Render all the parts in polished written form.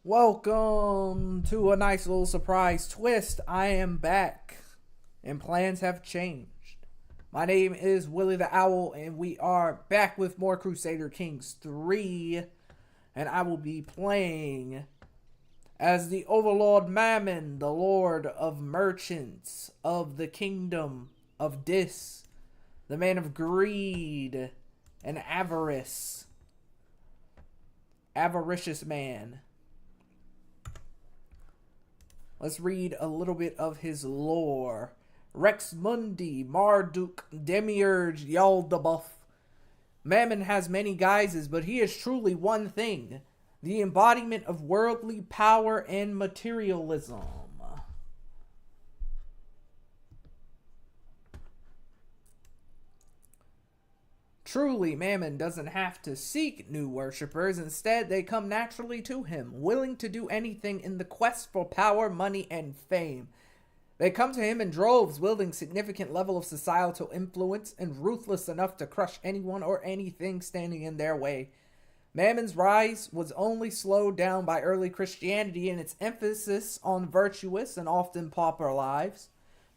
Welcome to a nice little surprise twist. I am back, and plans have changed. My name is Willie the Owl, and we are back with more Crusader Kings 3. And I will be playing as the Overlord Mammon, the Lord of Merchants of the Kingdom of Dis, the man of greed and avarice. Avaricious man. Let's read a little bit of his lore. Rex Mundi, Marduk, Demiurge, Yaldabaoth. Mammon has many guises, but he is truly one thing. The embodiment of worldly power and materialism. Truly, Mammon doesn't have to seek new worshippers. Instead, they come naturally to him, willing to do anything in the quest for power, money, and fame. They come to him in droves, wielding significant level of societal influence and ruthless enough to crush anyone or anything standing in their way. Mammon's rise was only slowed down by early Christianity and its emphasis on virtuous and often pauper lives.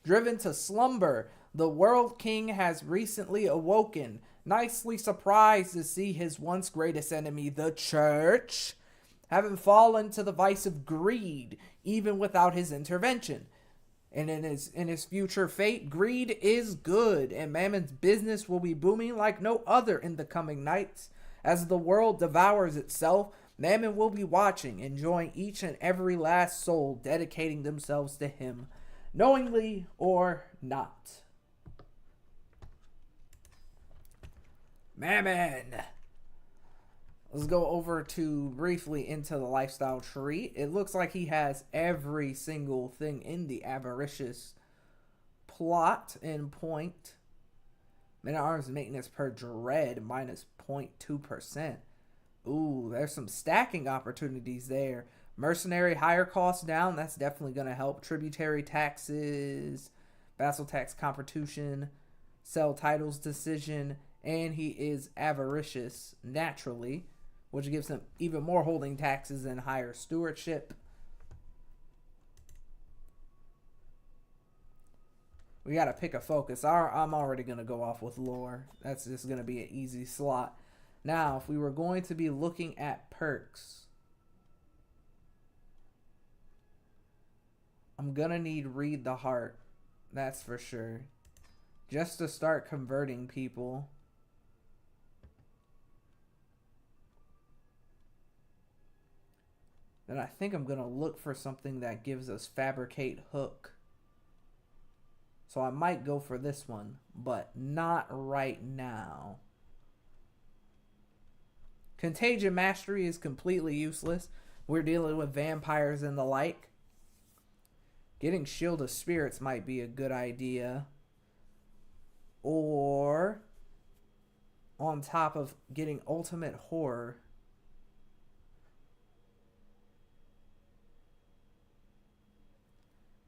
Driven to slumber, the world king has recently awoken, nicely surprised to see his once greatest enemy, the church, having fallen to the vice of greed, even without his intervention. And in his future fate, greed is good, and Mammon's business will be booming like no other in the coming nights. As the world devours itself, Mammon will be watching, enjoying each and every last soul dedicating themselves to him, knowingly or not. Mammon. Let's go over to briefly into the lifestyle tree. It looks like he has every single thing in the avaricious plot and point. Men at arms maintenance per dread minus 0.2%. Ooh, there's some stacking opportunities there. Mercenary higher cost down. That's definitely going to help. Tributary taxes, vassal tax competition, sell titles decision. And he is avaricious naturally, which gives him even more holding taxes and higher stewardship. We got to pick a focus. I'm already going to go off with lore. That's just going to be an easy slot. Now, if we were going to be looking at perks, I'm going to need Read the Heart. That's for sure. Just to start converting people. Then I think I'm going to look for something that gives us Fabricate Hook. So I might go for this one, but not right now. Contagion Mastery is completely useless. We're dealing with vampires and the like. Getting Shield of Spirits might be a good idea. Or on top of getting Ultimate Horror.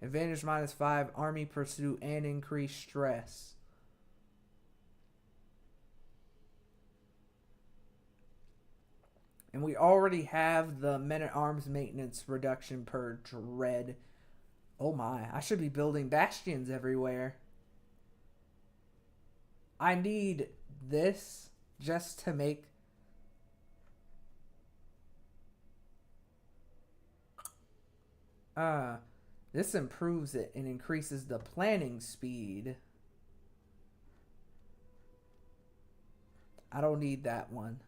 Advantage -5, army pursuit, and increased stress. And we already have the men-at-arms maintenance reduction per dread. Oh my, I should be building bastions everywhere. I need this just to make... This improves it and increases the planning speed. I don't need that one.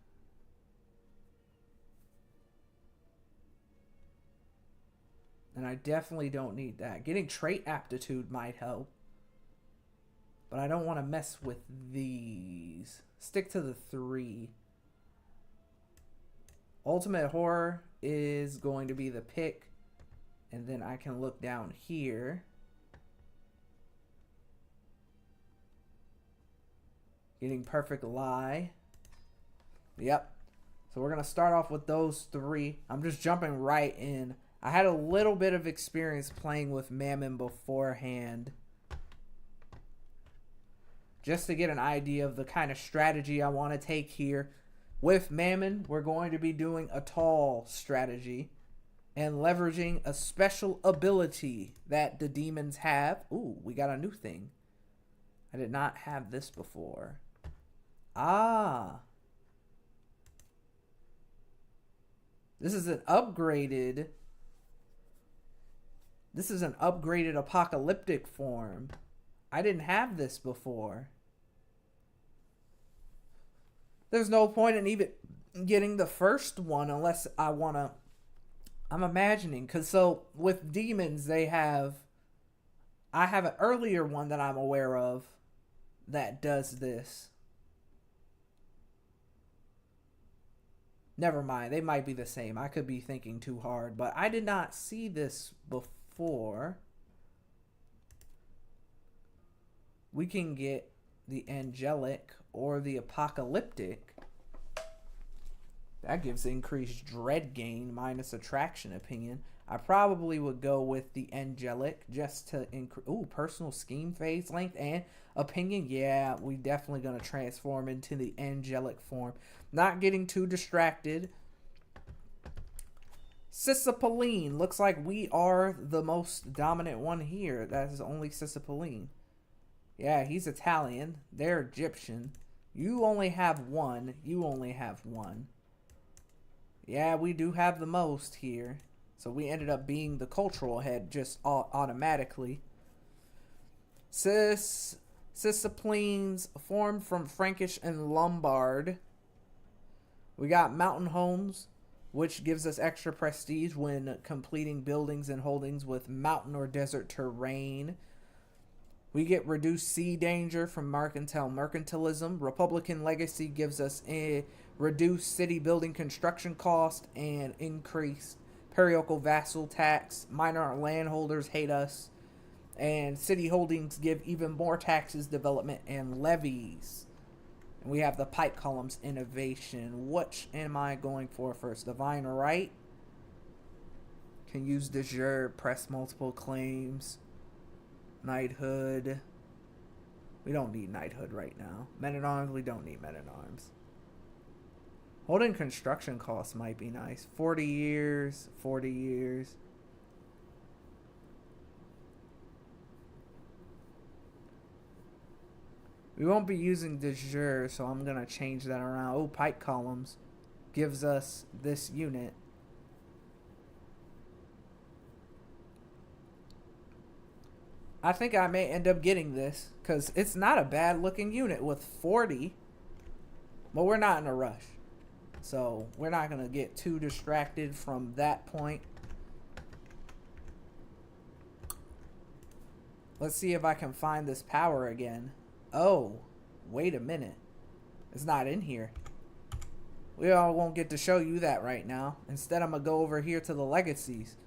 And I definitely don't need that. Getting trait aptitude might help. But I don't want to mess with these. Stick to the 3. Ultimate Horror is going to be the pick. And then I can look down here. Getting Perfect Lie. Yep. So we're going to start off with those 3. I'm just jumping right in. I had a little bit of experience playing with Mammon beforehand. Just to get an idea of the kind of strategy I want to take here. With Mammon, we're going to be doing a tall strategy. and leveraging a special ability that the demons have. Ooh, we got a new thing. I did not have this before. Ah. This is an upgraded... This is an upgraded apocalyptic form. I didn't have this before. There's no point in even getting the first one unless I want to... I'm imagining. Because so with demons, they have... I have an earlier one that I'm aware of that does this. Never mind. They might be the same. I could be thinking too hard. But I did not see this before. We can get the angelic or the apocalyptic. That gives increased dread gain minus attraction opinion. I probably would go with the angelic just to increase... Ooh, personal scheme phase length and opinion. Yeah, we definitely going to transform into the angelic form. Not getting too distracted. Sicipoline. Looks like we are the most dominant one here. That is only Sicipoline. Yeah, he's Italian. They're Egyptian. You only have one. You only have one. Yeah, we do have the most here. So we ended up being the cultural head just automatically. Siciplines formed from Frankish and Lombard. We got mountain homes, which gives us extra prestige when completing buildings and holdings with mountain or desert terrain. We get reduced sea danger from mercantilism. Republican legacy gives us a reduced city building construction cost and increased periodical vassal tax. Minor landholders hate us. And city holdings give even more taxes, development, and levies. And we have the pipe columns innovation. Which am I going for first? Divine right. Can use de jure, press multiple claims. Knighthood. We don't need knighthood right now. Men-at-arms, we don't need men-at-arms. Holding construction costs might be nice. 40 years, 40 years. We won't be using de jure, so I'm going to change that around. Oh, pipe columns gives us this unit. I think I may end up getting this because it's not a bad looking unit with 40. But we're not in a rush. So we're not going to get too distracted from that point. Let's see if I can find this power again. Oh, wait a minute. It's not in here. We all won't get to show you that right now. Instead, I'm going to go over here to the legacies.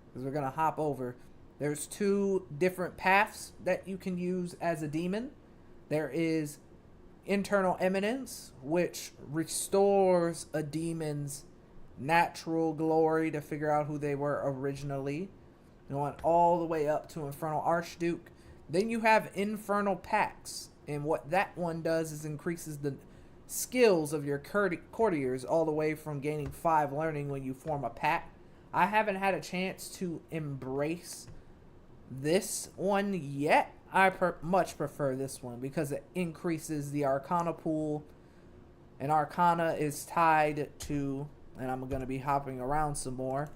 Because we're going to hop over. There's two different paths that you can use as a demon. There is internal eminence, which restores a demon's natural glory to figure out who they were originally. Going all the way up to Infernal Archduke. Then you have Infernal Pax. And what that one does is increases the skills of your courtiers all the way from gaining 5 learning when you form a pact. I haven't had a chance to embrace this one yet. I much prefer this one because it increases the Arcana pool. And Arcana is tied to, and I'm going to be hopping around some more.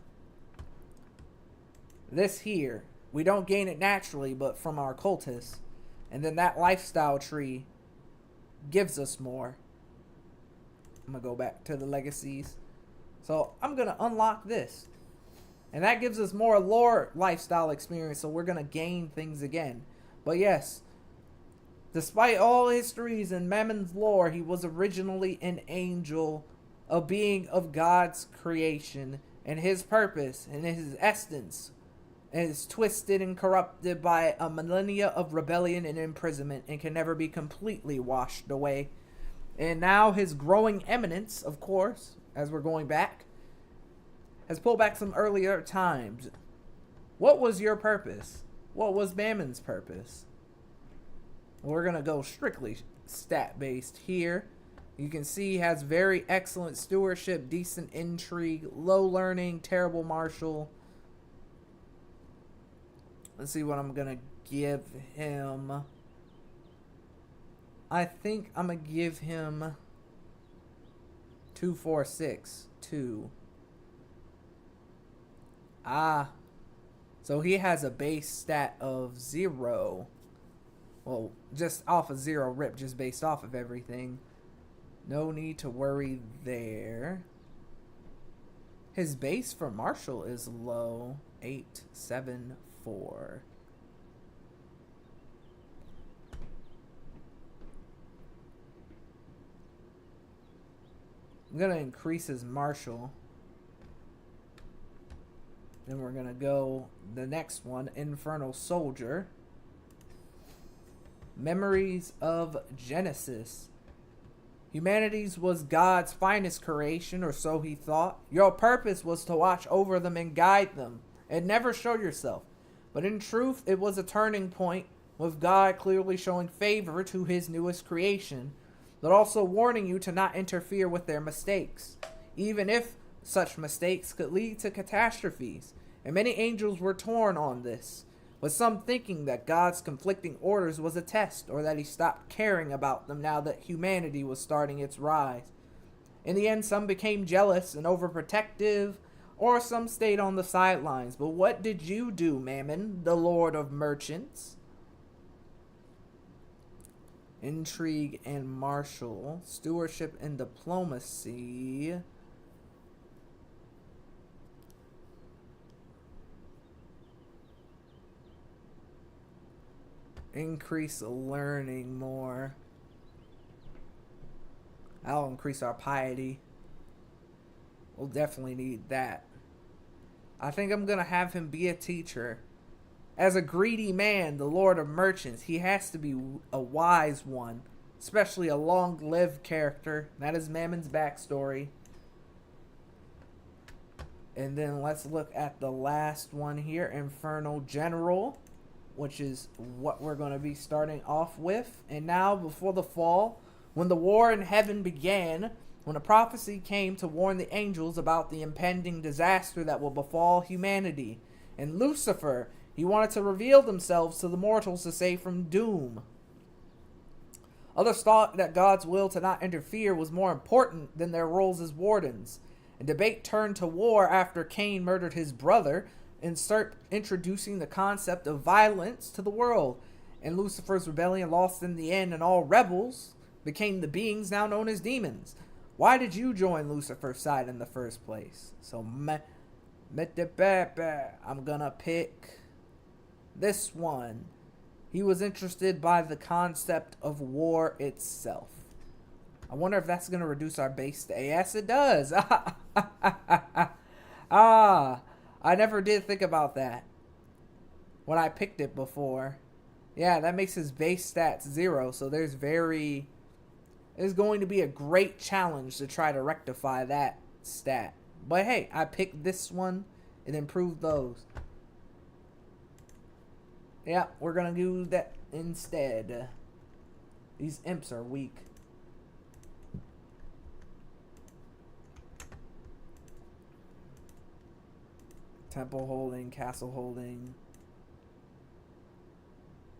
This here, we don't gain it naturally, but from our cultists. And then that lifestyle tree gives us more. I'm going to go back to the legacies. So I'm going to unlock this. And that gives us more lore lifestyle experience, so we're going to gain things again. But yes, despite all histories in Mammon's lore, he was originally an angel, a being of God's creation, and his purpose and his essence is twisted and corrupted by a millennia of rebellion and imprisonment and can never be completely washed away. And now his growing eminence, of course, as we're going back, has pulled back some earlier times. What was your purpose? What was Mammon's purpose? We're going to go strictly stat-based here. You can see he has very excellent stewardship, decent intrigue, low learning, terrible martial. Let's see what I'm going to give him. I think I'm going to give him 2, 4, 6, 2. So he has a base stat of 0. Well, just off of 0 rip, just based off of everything. No need to worry there. His base for martial is low. 8, 7, 4. I'm going to increase his martial. Then we're going to go the next one, Infernal Soldier. Memories of Genesis. Humanity's was God's finest creation, or so he thought. Your purpose was to watch over them and guide them, and never show yourself. But in truth, it was a turning point, with God clearly showing favor to his newest creation, but also warning you to not interfere with their mistakes, even if such mistakes could lead to catastrophes. And many angels were torn on this, with some thinking that God's conflicting orders was a test, or that he stopped caring about them now that humanity was starting its rise. In the end, some became jealous and overprotective, or some stayed on the sidelines. But what did you do, Mammon, the Lord of Merchants? Intrigue and martial, stewardship and diplomacy. Increase learning more. That'll increase our piety. We'll definitely need that. I think I'm going to have him be a teacher. As a greedy man, the Lord of Merchants, he has to be a wise one. Especially a long-lived character. That is Mammon's backstory. And then let's look at the last one here. Infernal General, which is what we're going to be starting off with. And now, before the fall, when the war in heaven began, when a prophecy came to warn the angels about the impending disaster that will befall humanity, and Lucifer, he wanted to reveal themselves to the mortals to save from doom. Others thought that God's will to not interfere was more important than their roles as wardens. And debate turned to war after Cain murdered his brother, and start introducing the concept of violence to the world. And Lucifer's rebellion lost in the end, and all rebels became the beings now known as demons. Why did you join Lucifer's side in the first place? So, I'm gonna pick this one. He was interested by the concept of war itself. I wonder if that's gonna reduce our base to yes, it does. I never did think about that when I picked it before. Yeah, that makes his base stats 0. So there's going to be a great challenge to try to rectify that stat. But hey, I picked this one and improved those. Yeah, we're going to do that instead. These imps are weak. Temple holding, castle holding,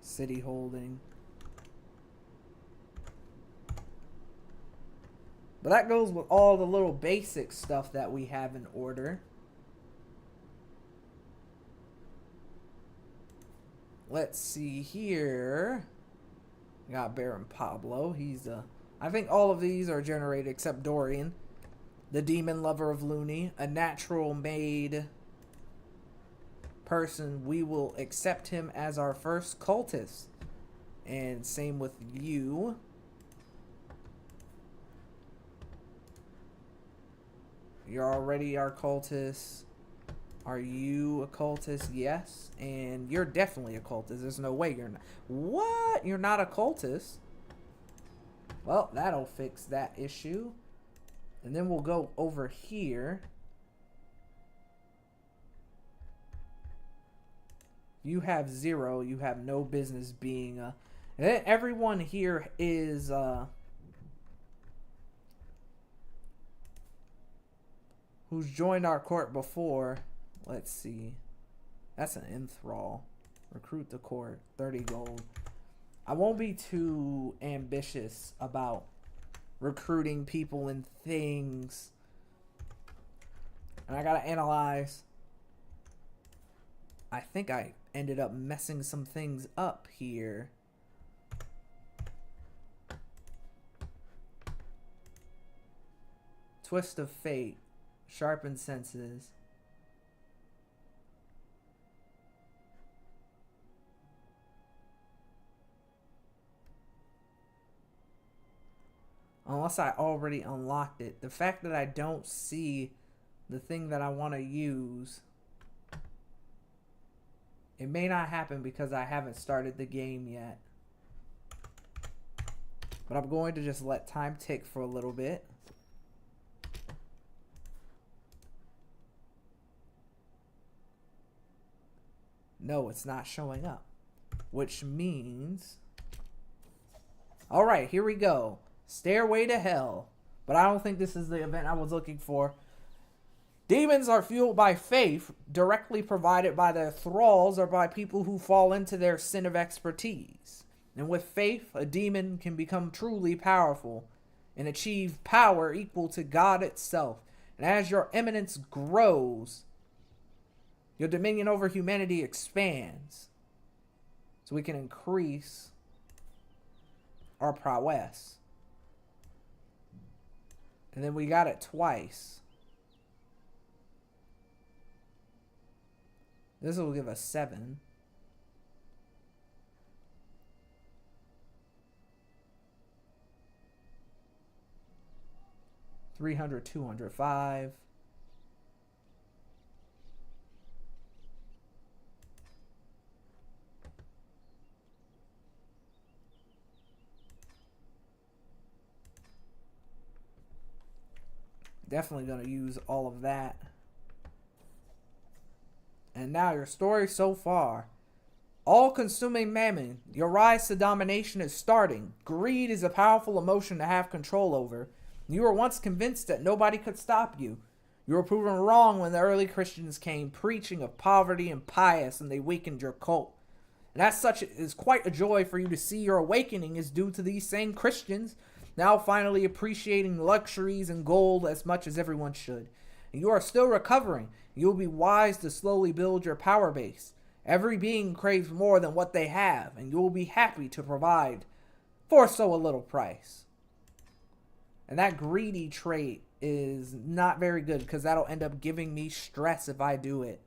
city holding. But that goes with all the little basic stuff that we have in order. Let's see here. We got Baron Pablo. He's I think all of these are generated except Dorian, the demon lover of Looney, a natural made person. We will accept him as our first cultist. And same with you. You're already our cultist. Are you a cultist? Yes. And you're definitely a cultist. There's no way you're not. What? You're not a cultist? Well, that'll fix that issue. And then we'll go over here. You have 0. You have no business being a... And then everyone here is who's joined our court before. Let's see. That's an enthrall. Recruit the court. 30 gold. I won't be too ambitious about recruiting people and things. And I gotta analyze. I think I ended up messing some things up here. Twist of fate. Sharpened senses. Unless I already unlocked it. The fact that I don't see the thing that I want to use, it may not happen because I haven't started the game yet. But I'm going to just let time tick for a little bit. No, it's not showing up. Which means... Alright, here we go. Stairway to Hell. But I don't think this is the event I was looking for. Demons are fueled by faith, directly provided by their thralls or by people who fall into their sin of expertise. And with faith, a demon can become truly powerful and achieve power equal to God itself. And as your eminence grows, your dominion over humanity expands. So we can increase our prowess. And then we got it twice. This will give us 7. $300, $200, $5. Definitely going to use all of that. And now your story so far. All-consuming Mammon. Your rise to domination is starting. Greed is a powerful emotion to have control over. You were once convinced that nobody could stop you. You were proven wrong when the early Christians came preaching of poverty and pious, and they weakened your cult. And as such, it is quite a joy for you to see your awakening is due to these same Christians now finally appreciating luxuries and gold as much as everyone should. And you are still recovering. You will be wise to slowly build your power base. Every being craves more than what they have, and you will be happy to provide for so a little price. And that greedy trait is not very good because that'll end up giving me stress if I do it.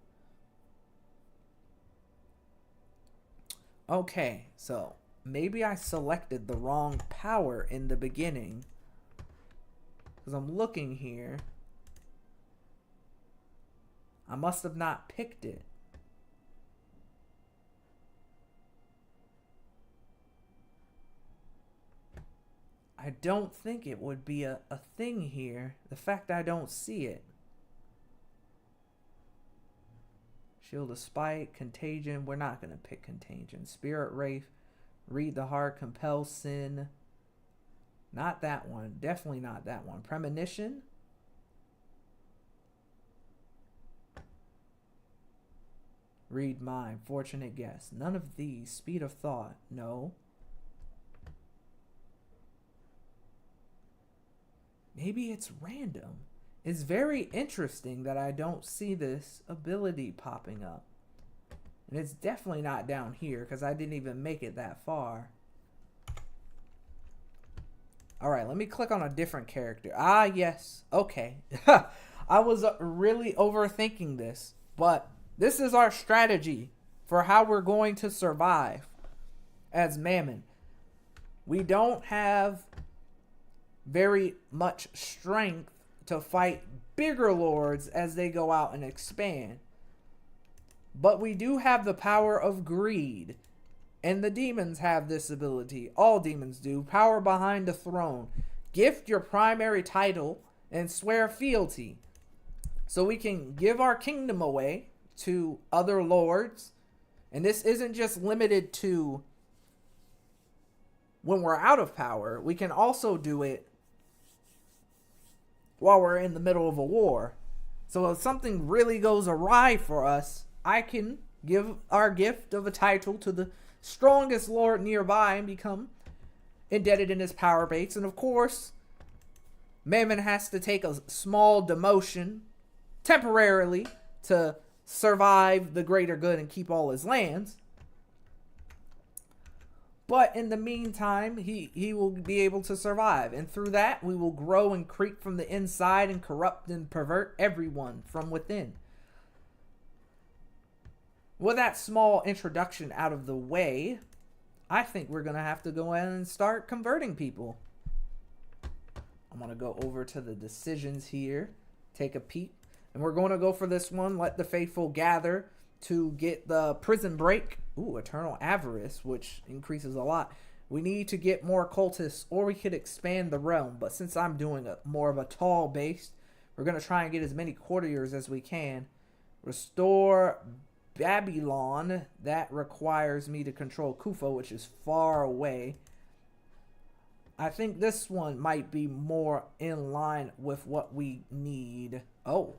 Okay, so maybe I selected the wrong power in the beginning. Because I'm looking here. I must have not picked it. I don't think it would be a thing here. The fact I don't see it. Shield of Spite, Contagion. We're not going to pick Contagion. Spirit Wraith. Read the Heart. Compel Sin. Not that one. Definitely not that one. Premonition. Read Mind. Fortunate Guess. None of these. Speed of Thought. No. Maybe it's random. It's very interesting that I don't see this ability popping up. And it's definitely not down here because I didn't even make it that far. Alright, let me click on a different character. Ah, yes. Okay. I was really overthinking this. But this is our strategy for how we're going to survive as Mammon. We don't have very much strength to fight bigger lords as they go out and expand. But we do have the power of greed. And the demons have this ability. All demons do. Power behind the throne. Gift your primary title and swear fealty. So we can give our kingdom away to other lords. And this isn't just limited to when we're out of power. We can also do it while we're in the middle of a war. So if something really goes awry for us, I can give our gift of a title to the strongest lord nearby and become indebted in his power base. And of course, Mammon has to take a small demotion temporarily to survive the greater good and keep all his lands. But in the meantime, he will be able to survive. And through that, we will grow and creep from the inside and corrupt and pervert everyone from within. With that small introduction out of the way, I think we're going to have to go in and start converting people. I'm going to go over to the decisions here, take a peek. And we're going to go for this one, let the faithful gather to get the prison break. Ooh, eternal avarice, which increases a lot. We need to get more cultists, or we could expand the realm. But since I'm doing more of a tall base, we're going to try and get as many courtiers as we can. Restore Babylon. That requires me to control Kufa, which is far away. I think this one might be more in line with what we need. Oh,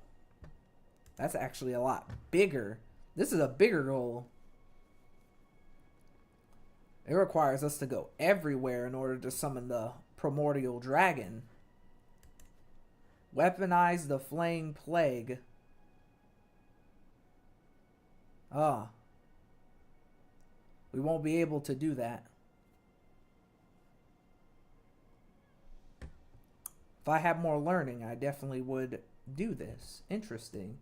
that's actually a lot bigger. This is a bigger goal. It requires us to go everywhere in order to summon the primordial dragon. Weaponize the flame plague. We won't be able to do that. If I had more learning, I definitely would do this. Interesting.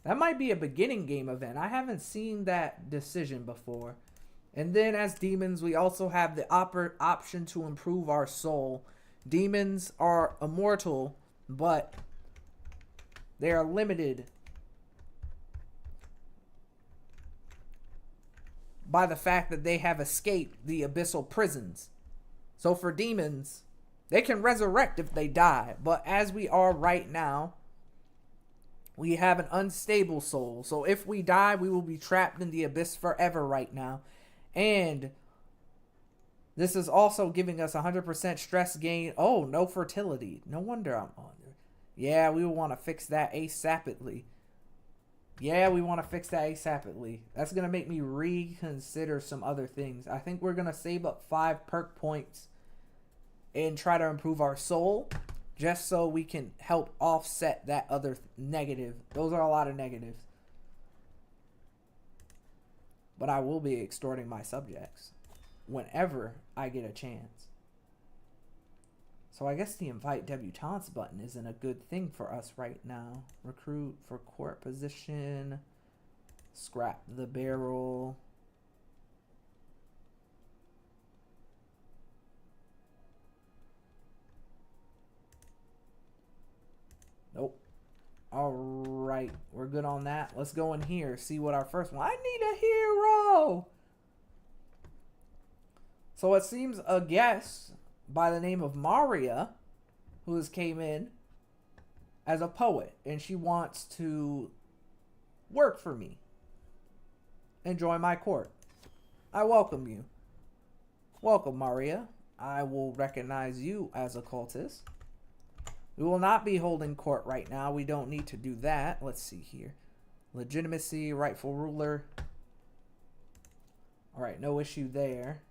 That might be a beginning game event. I haven't seen that decision before. And then as demons, we also have the option to improve our soul. Demons are immortal, but they are limited by the fact that they have escaped the abyssal prisons. So for demons, they can resurrect if they die. But as we are right now, we have an unstable soul. So if we die, we will be trapped in the abyss forever right now. And this is also giving us 100% stress gain. Oh, no fertility. No wonder I'm on there. Yeah, we will want to fix that ASAPidly. That's going to make me reconsider some other things. I think we're going to save up 5 perk points and try to improve our soul, just so we can help offset that other negative. Those are a lot of negatives. But I will be extorting my subjects whenever I get a chance. So I guess the invite debutantes button isn't a good thing for us right now. Recruit for court position. Scrap the barrel. Nope. Alright, we're good on that. Let's go in here, see what our first one. I need a hero! So it seems a guest by the name of Maria, who has came in as a poet, and she wants to work for me and join my court. I welcome you. Welcome, Maria. I will recognize you as a cultist. We will not be holding court right now. We don't need to do that. Let's see here. Legitimacy, rightful ruler. Alright, no issue there.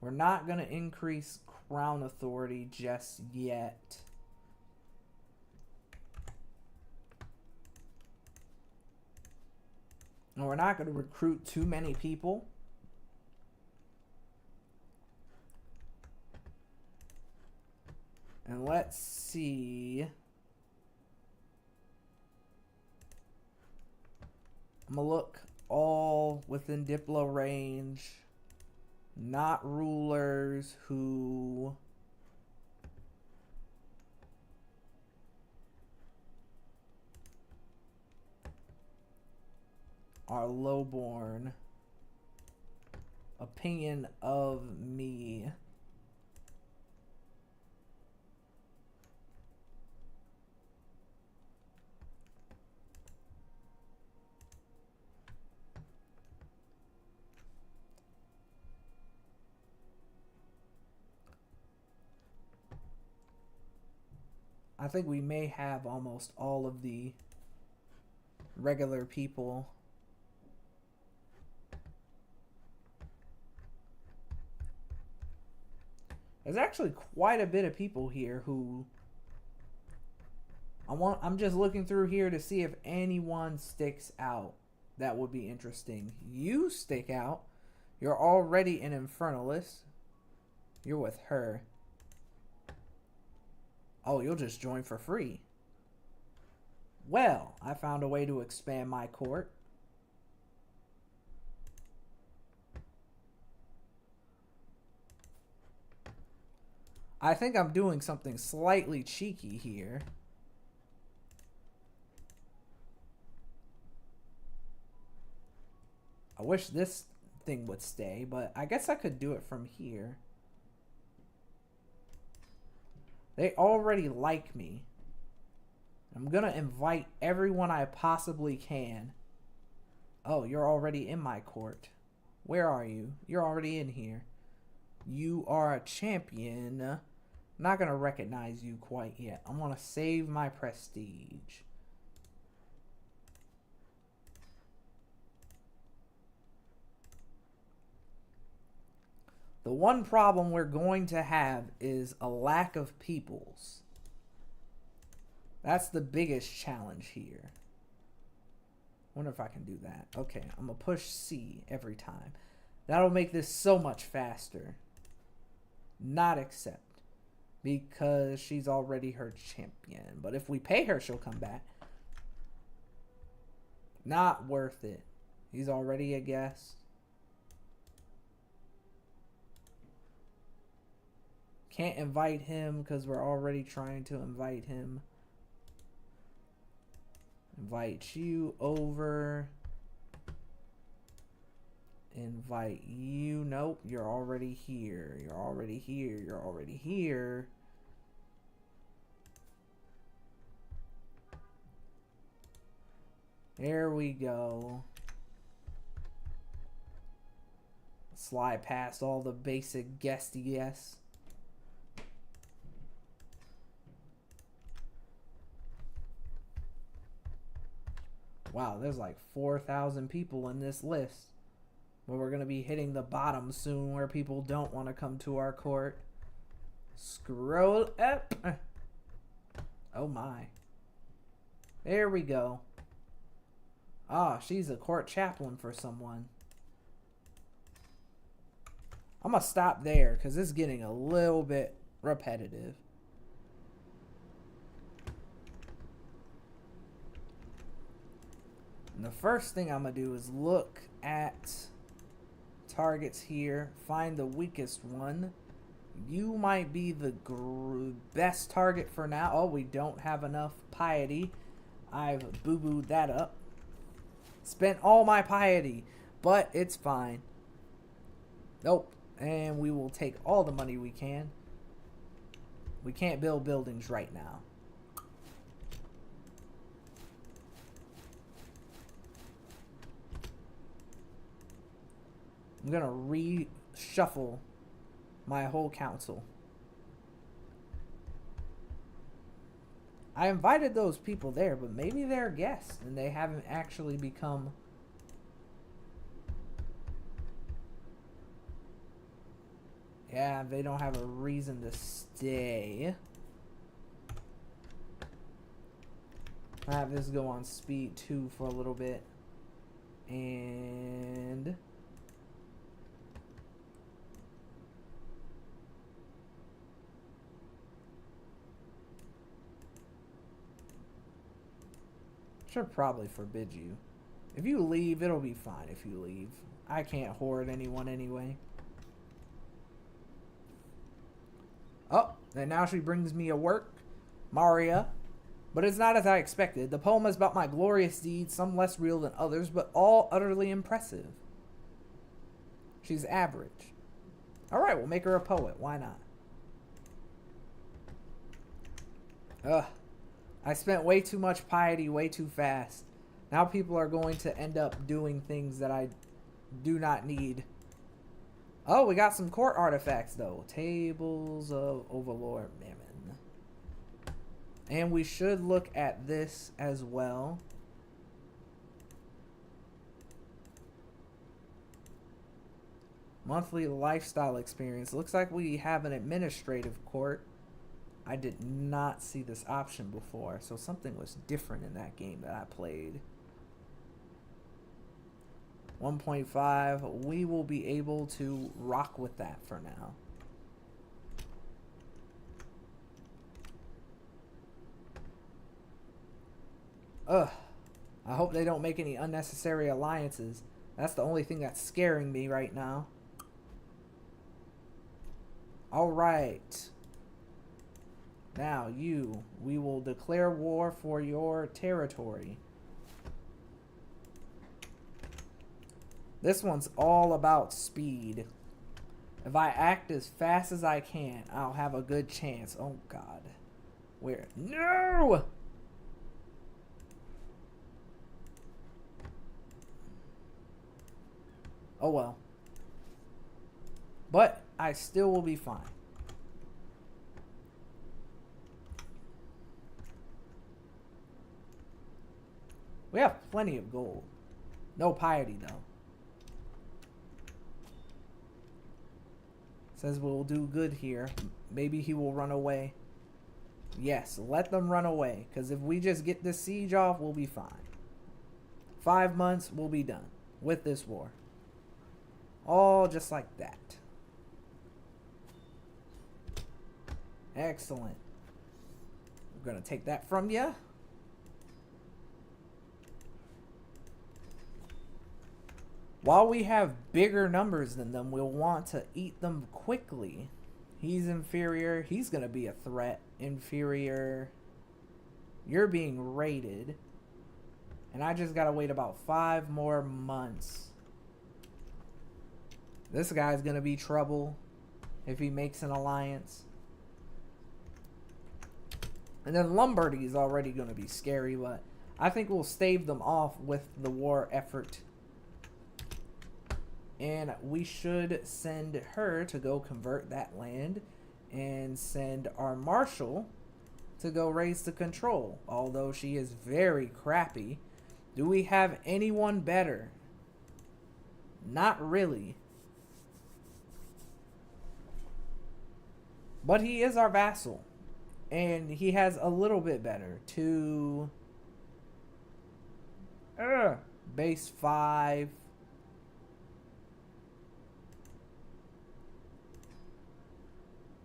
We're not going to increase crown authority just yet. And we're not going to recruit too many people. And let's see. I'm going to look all within Diplo range. Not rulers who are lowborn. Opinion of me. I think we may have almost all of the regular people. There's actually quite a bit of people here who I'm just looking through here to see if anyone sticks out that would be interesting. You stick out. You're already an Infernalist. You're with her. Oh, you'll just join for free. Well, I found a way to expand my court. I think I'm doing something slightly cheeky here. I wish this thing would stay, but I guess I could do it from here. They already like me. I'm gonna invite everyone I possibly can. Oh, you're already in my court. Where are you? You're already in here. You are a champion. I'm not gonna recognize you quite yet. I'm gonna save my prestige. The one problem we're going to have is a lack of peoples. That's the biggest challenge here. Wonder if I can do that. Okay, I'm gonna push C every time. That'll make this so much faster. Not accept. Because she's already her champion. But if we pay her, she'll come back. Not worth it. He's already a guest. Can't invite him because we're already trying to invite him. Invite you over. Invite you. Nope, you're already here. You're already here. You're already here. There we go. Slide past all the basic guesty guests. Wow, there's like 4,000 people in this list. But we're going to be hitting the bottom soon where people don't want to come to our court. Scroll up. Oh my. There we go. Ah, she's a court chaplain for someone. I'm going to stop there because it's getting a little bit repetitive. And the first thing I'm going to do is look at targets here. Find the weakest one. You might be the best target for now. Oh, we don't have enough piety. I've boo-booed that up. Spent all my piety, but it's fine. Nope. And we will take all the money we can. We can't build buildings right now. I'm going to reshuffle my whole council. I invited those people there, but maybe they're guests and they haven't actually become... Yeah, they don't have a reason to stay. I have this go on speed 2 for a little bit. And... should probably forbid you. If you leave, it'll be fine if you leave. I can't hoard anyone anyway. Oh, and now she brings me a work, Maria. But it's not as I expected. The poem is about my glorious deeds, some less real than others, but all utterly impressive. She's average. Alright, we'll make her a poet. Why not? Ugh. I spent way too much piety way too fast. Now people are going to end up doing things that I do not need. Oh, we got some court artifacts though. Tables of Overlord Mammon. And we should look at this as well. Monthly lifestyle experience. Looks like we have an administrative court. I did not see this option before, so something was different in that game that I played. 1.5. We will be able to rock with that for now. Ugh. I hope they don't make any unnecessary alliances. That's the only thing that's scaring me right now. Alright. Now, we will declare war for your territory. This one's all about speed. If I act as fast as I can, I'll have a good chance. Oh, God. Where? No! Oh, well. But I still will be fine. We have plenty of gold. No piety, though. Says we'll do good here. Maybe he will run away. Yes, let them run away. Because if we just get this siege off, we'll be fine. 5 months, we'll be done with this war. All just like that. Excellent. We're going to take that from you. While we have bigger numbers than them, we'll want to eat them quickly. He's inferior. He's going to be a threat. Inferior. You're being raided. And I just got to wait about 5 more months. This guy's going to be trouble if he makes an alliance. And then Lombardy is already going to be scary, but I think we'll stave them off with the war effort. And we should send her to go convert that land and send our marshal to go raise the control. Although she is very crappy. Do we have anyone better? Not really. But he is our vassal. And he has a little bit better. Base 5.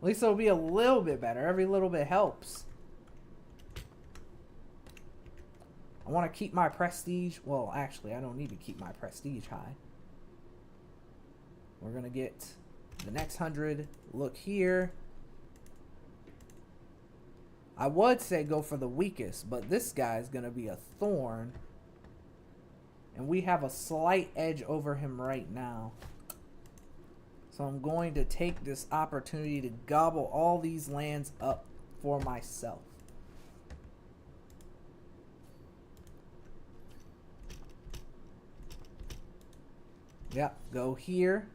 At least it'll be a little bit better. Every little bit helps. I want to keep my prestige. Well, actually, I don't need to keep my prestige high. We're going to get the next 100. Look here. I would say go for the weakest, but this guy's going to be a thorn. And we have a slight edge over him right now. So I'm going to take this opportunity to gobble all these lands up for myself. Yep, go here.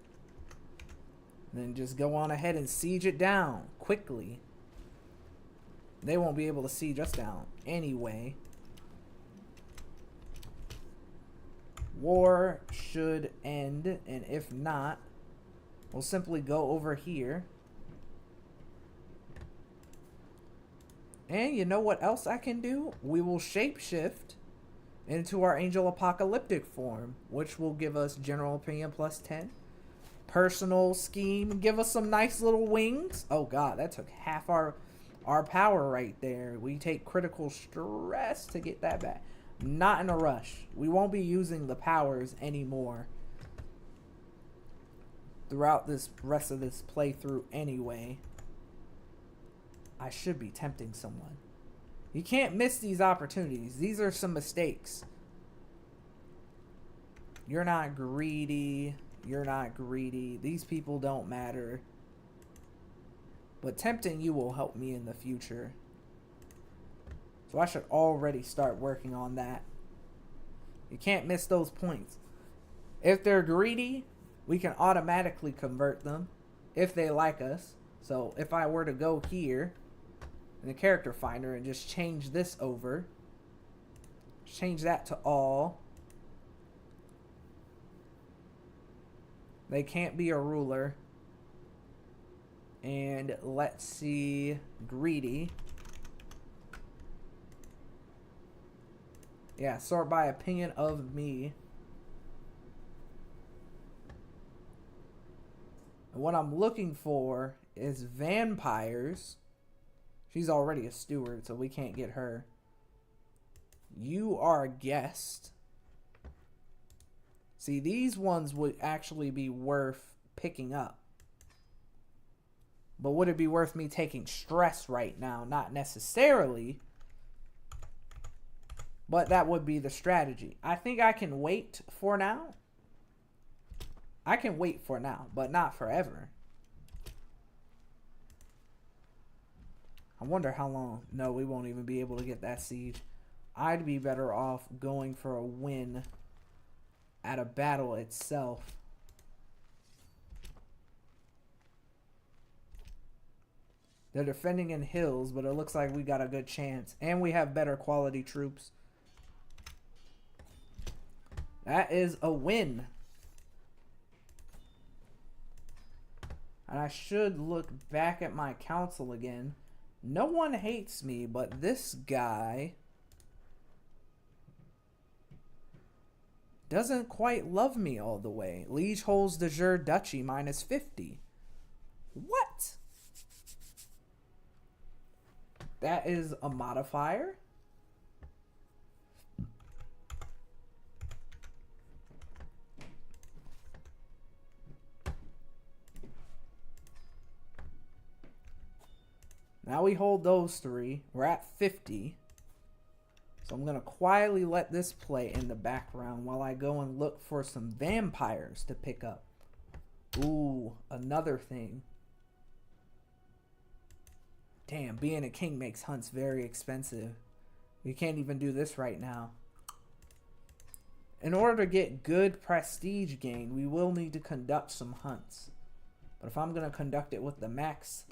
Then just go on ahead and siege it down quickly. They won't be able to siege us down anyway. War should end, and if not, we'll simply go over here. And you know what else I can do? We will shapeshift into our Angel Apocalyptic form, which will give us General Opinion plus 10. Personal scheme, give us some nice little wings. Oh god, that took half our power right there. We take critical stress to get that back. Not in a rush. We won't be using the powers anymore throughout this rest of this playthrough anyway. I should be tempting someone. You can't miss these opportunities. These are some mistakes. You're not greedy. You're not greedy. These people don't matter. But tempting you will help me in the future. So I should already start working on that. You can't miss those points. If they're greedy, we can automatically convert them if they like us. So if I were to go here in the character finder and just change this over. Change that to all. They can't be a ruler. And let's see, greedy. Yeah, sort by opinion of me. And what I'm looking for is vampires. She's already a steward, so we can't get her. You are a guest. See, these ones would actually be worth picking up. But would it be worth me taking stress right now? Not necessarily. But that would be the strategy. I think I can wait for now. I can wait for now, but not forever. I wonder how long. No, we won't even be able to get that siege. I'd be better off going for a win at a battle itself. They're defending in hills, but it looks like we got a good chance. And we have better quality troops. That is a win. And I should look back at my council again. No one hates me, but this guy doesn't quite love me all the way. Liege holds the Jure Duchy minus 50. What? That is a modifier? Now we hold those three. We're at 50. So I'm going to quietly let this play in the background while I go and look for some vampires to pick up. Ooh, another thing. Damn, being a king makes hunts very expensive. We can't even do this right now. In order to get good prestige gain, we will need to conduct some hunts. But if I'm going to conduct it with the max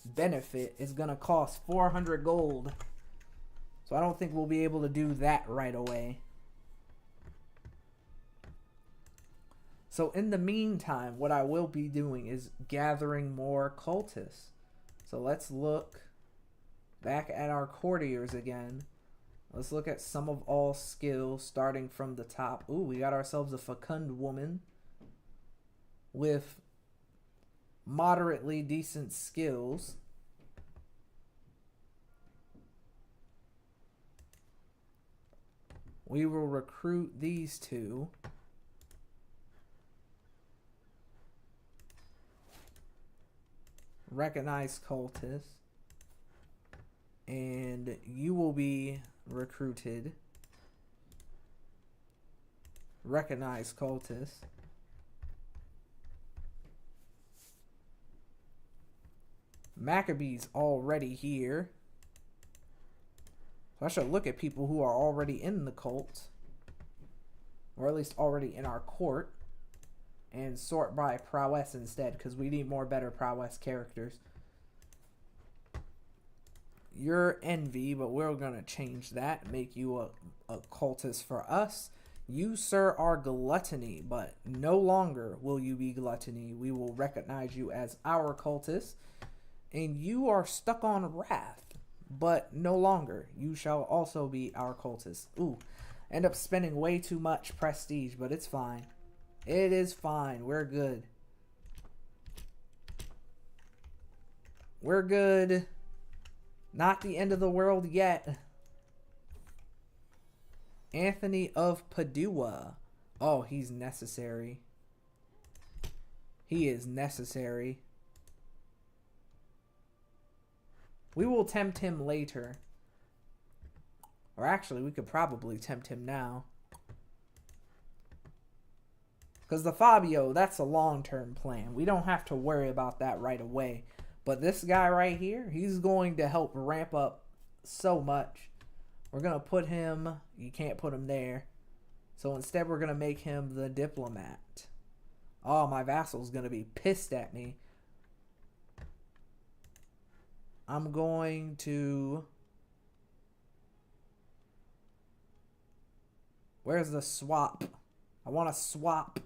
benefit, it's going to cost 400 gold. So I don't think we'll be able to do that right away. So in the meantime, what I will be doing is gathering more cultists. So let's look back at our courtiers again. Let's look at some of all skills starting from the top. Ooh, we got ourselves a fecund woman with moderately decent skills. We will recruit these two. Recognize cultists. And you will be recruited. Recognize cultists. Maccabees already here. So I should look at people who are already in the cult. Or at least already in our court. And sort by prowess instead, because we need more better prowess characters. You're envy, but we're going to change that. Make you a cultist for us. You, sir, are gluttony, but no longer will you be gluttony. We will recognize you as our cultist. And you are stuck on wrath, but no longer. You shall also be our cultist. Ooh, end up spending way too much prestige, but it's fine. It is fine. We're good. We're good. Not the end of the world yet. Anthony of Padua. Oh, he's necessary. He is necessary. We will tempt him later. Or actually, we could probably tempt him now. Because the Fabio, that's a long-term plan. We don't have to worry about that right away. But this guy right here, he's going to help ramp up so much. We're going to put him... You can't put him there. So instead, we're going to make him the diplomat. Oh, my vassal's going to be pissed at me. I'm going to... Where's the swap? I want to swap.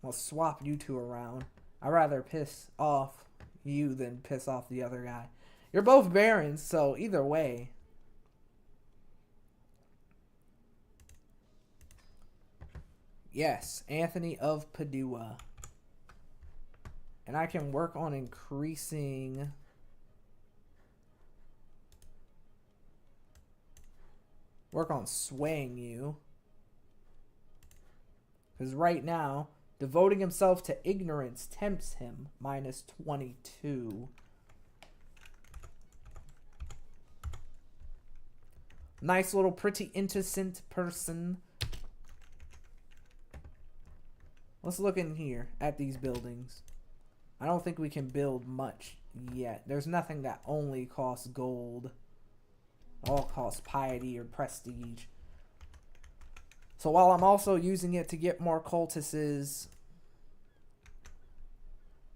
I'll swap you two around. I'd rather piss off you than piss off the other guy. You're both barons, so either way. Yes, Anthony of Padua. And I can work on increasing... Work on swaying you. Because right now, devoting himself to ignorance tempts him. Minus 22. Nice little pretty innocent person. Let's look in here at these buildings. I don't think we can build much yet. There's nothing that only costs gold. All costs piety or prestige. So while I'm also using it to get more cultists,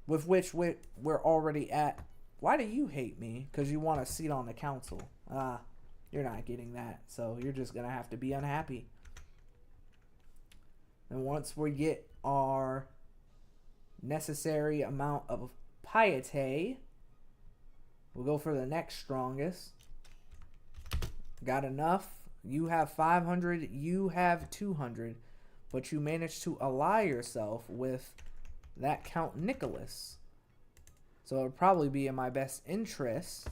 with which we're already at. Why do you hate me? Because you want a seat on the council. You're not getting that. So you're just going to have to be unhappy. And once we get our necessary amount of piety, we'll go for the next strongest. Got enough. You have 500. You have 200. But you managed to ally yourself with that Count Nicholas. So it would probably be in my best interest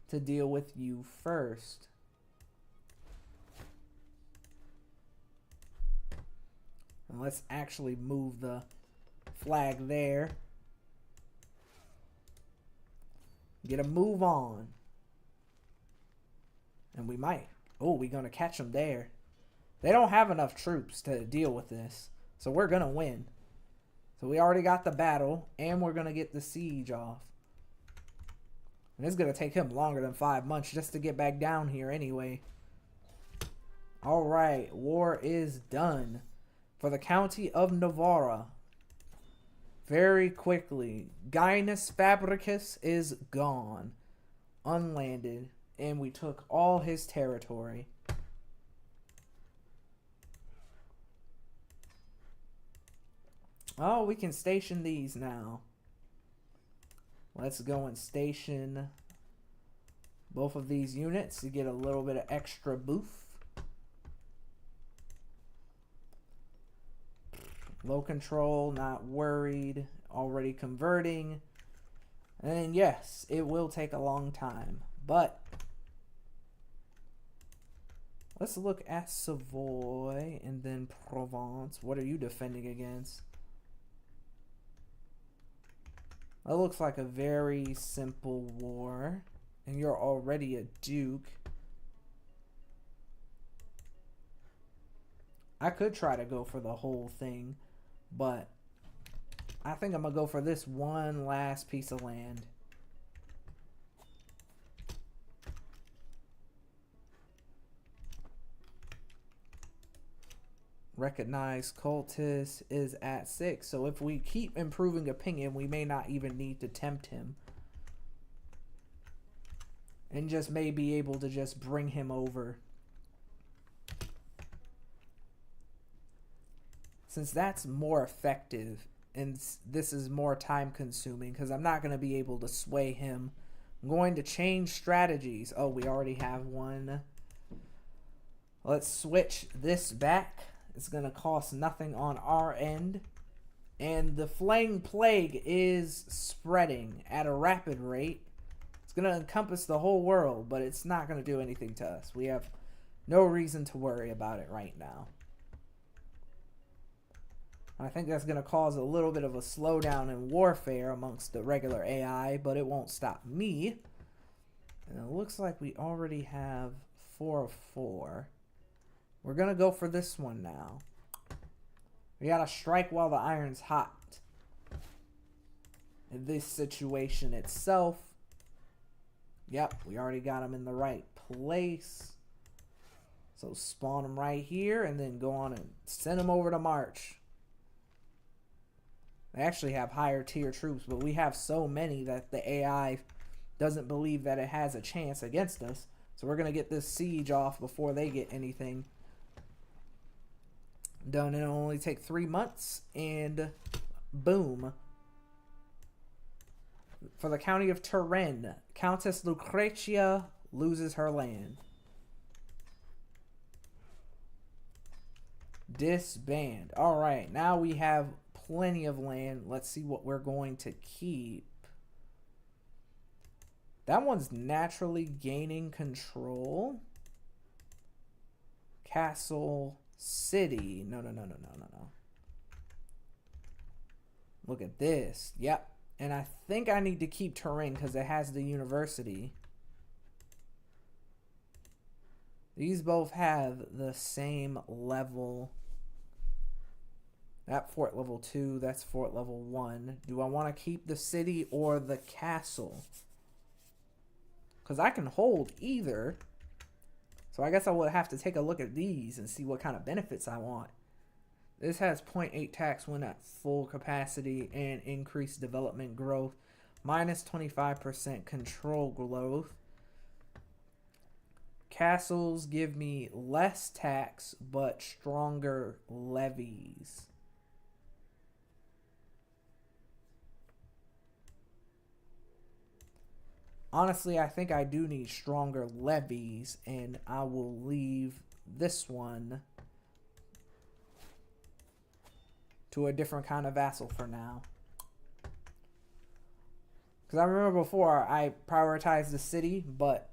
to deal with you first. And let's actually move the flag there. Get a move on. And we might. Oh, we're going to catch them there. They don't have enough troops to deal with this. So we're going to win. So we already got the battle. And we're going to get the siege off. And it's going to take him longer than 5 months just to get back down here anyway. Alright. War is done. For the county of Navarra. Very quickly. Gaius Fabricus is gone. Unlanded. And we took all his territory. Oh, we can station these now. Let's go and station both of these units to get a little bit of extra boof. Low control, not worried. Already converting. And yes, it will take a long time. But let's look at Savoy and then Provence. What are you defending against? That looks like a very simple war. And you're already a duke. I could try to go for the whole thing. But I think I'm going to go for this one last piece of land. Recognized cultist is at 6. So if we keep improving opinion, we may not even need to tempt him. And just may be able to just bring him over. Since that's more effective. And this is more time consuming. Because I'm not going to be able to sway him. I'm going to change strategies. Oh, we already have one. Let's switch this back. It's going to cost nothing on our end. And the Flaying Plague is spreading at a rapid rate. It's going to encompass the whole world, but it's not going to do anything to us. We have no reason to worry about it right now. I think that's going to cause a little bit of a slowdown in warfare amongst the regular AI, but it won't stop me. And it looks like we already have 4 of 4. We're going to go for this one now. We got to strike while the iron's hot. In this situation itself. Yep, we already got them in the right place. So spawn them right here and then go on and send them over to march. They actually have higher tier troops, but we have so many that the AI doesn't believe that it has a chance against us. So we're going to get this siege off before they get anything done. It'll only take 3 months, and boom. For the county of Turin, Countess Lucretia loses her land. Disband. Alright, now we have plenty of land. Let's see what we're going to keep. That one's naturally gaining control. Castle City. No. Look at this. Yep. And I think I need to keep Turin because it has the university. These both have the same level. That fort level 2, that's fort level 1. Do I want to keep the city or the castle? Because I can hold either. So I guess I would have to take a look at these and see what kind of benefits I want. This has 0.8 tax when at full capacity and increased development growth. Minus 25% control growth. Castles give me less tax but stronger levies. Honestly, I think I do need stronger levies, and I will leave this one to a different kind of vassal for now. Because I remember before I prioritized the city, but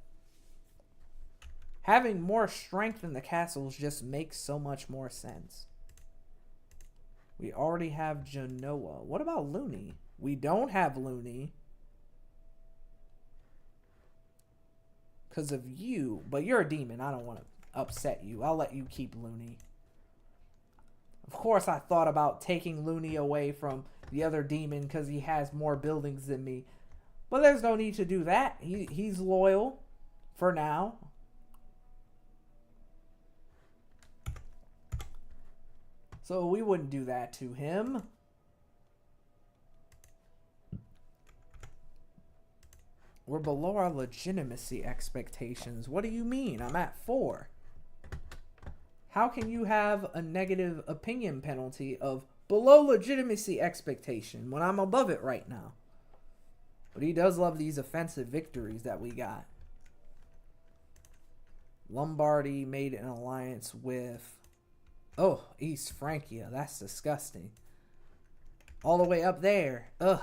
having more strength in the castles just makes so much more sense. We already have Genoa. What about Luni? We don't have Luni. Because of you, but you're a demon. I don't want to upset you. I'll let you keep Luni. Of course, I thought about taking Luni away from the other demon because he has more buildings than me. But there's no need to do that. He's loyal for now. So we wouldn't do that to him. We're below our legitimacy expectations. What do you mean? I'm at 4. How can you have a negative opinion penalty of below legitimacy expectation when I'm above it right now? But he does love these offensive victories that we got. Lombardy made an alliance with... Oh, East Francia. That's disgusting. All the way up there. Ugh.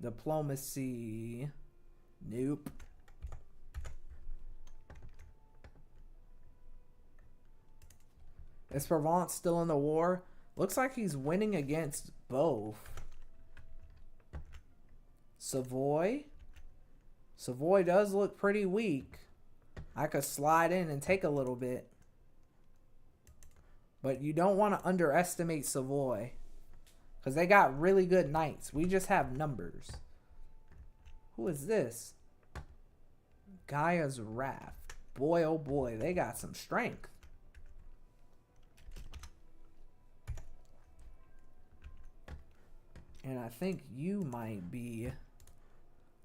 Diplomacy. Nope. Is Provence still in the war? Looks like he's winning against both. Savoy? Savoy does look pretty weak. I could slide in and take a little bit. But you don't want to underestimate Savoy. Because they got really good knights. We just have numbers. Who is this? Gaia's Wrath. Boy, oh boy, they got some strength. And I think you might be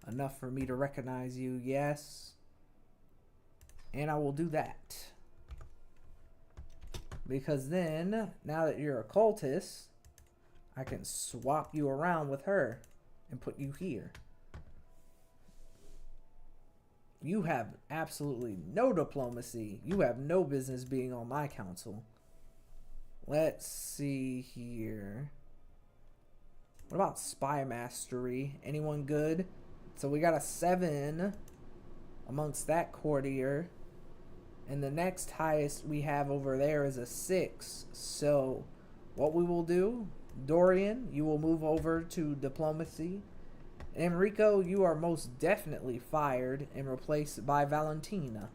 enough for me to recognize you. Yes. And I will do that. Because then, now that you're a cultist, I can swap you around with her and put you here. You have absolutely no diplomacy. You have no business being on my council. Let's see here. What about spy mastery? Anyone good? So we got a 7 amongst that courtier. And the next highest we have over there is a 6. So what we will do, Dorian, you will move over to diplomacy. Enrico, you are most definitely fired and replaced by Valentina.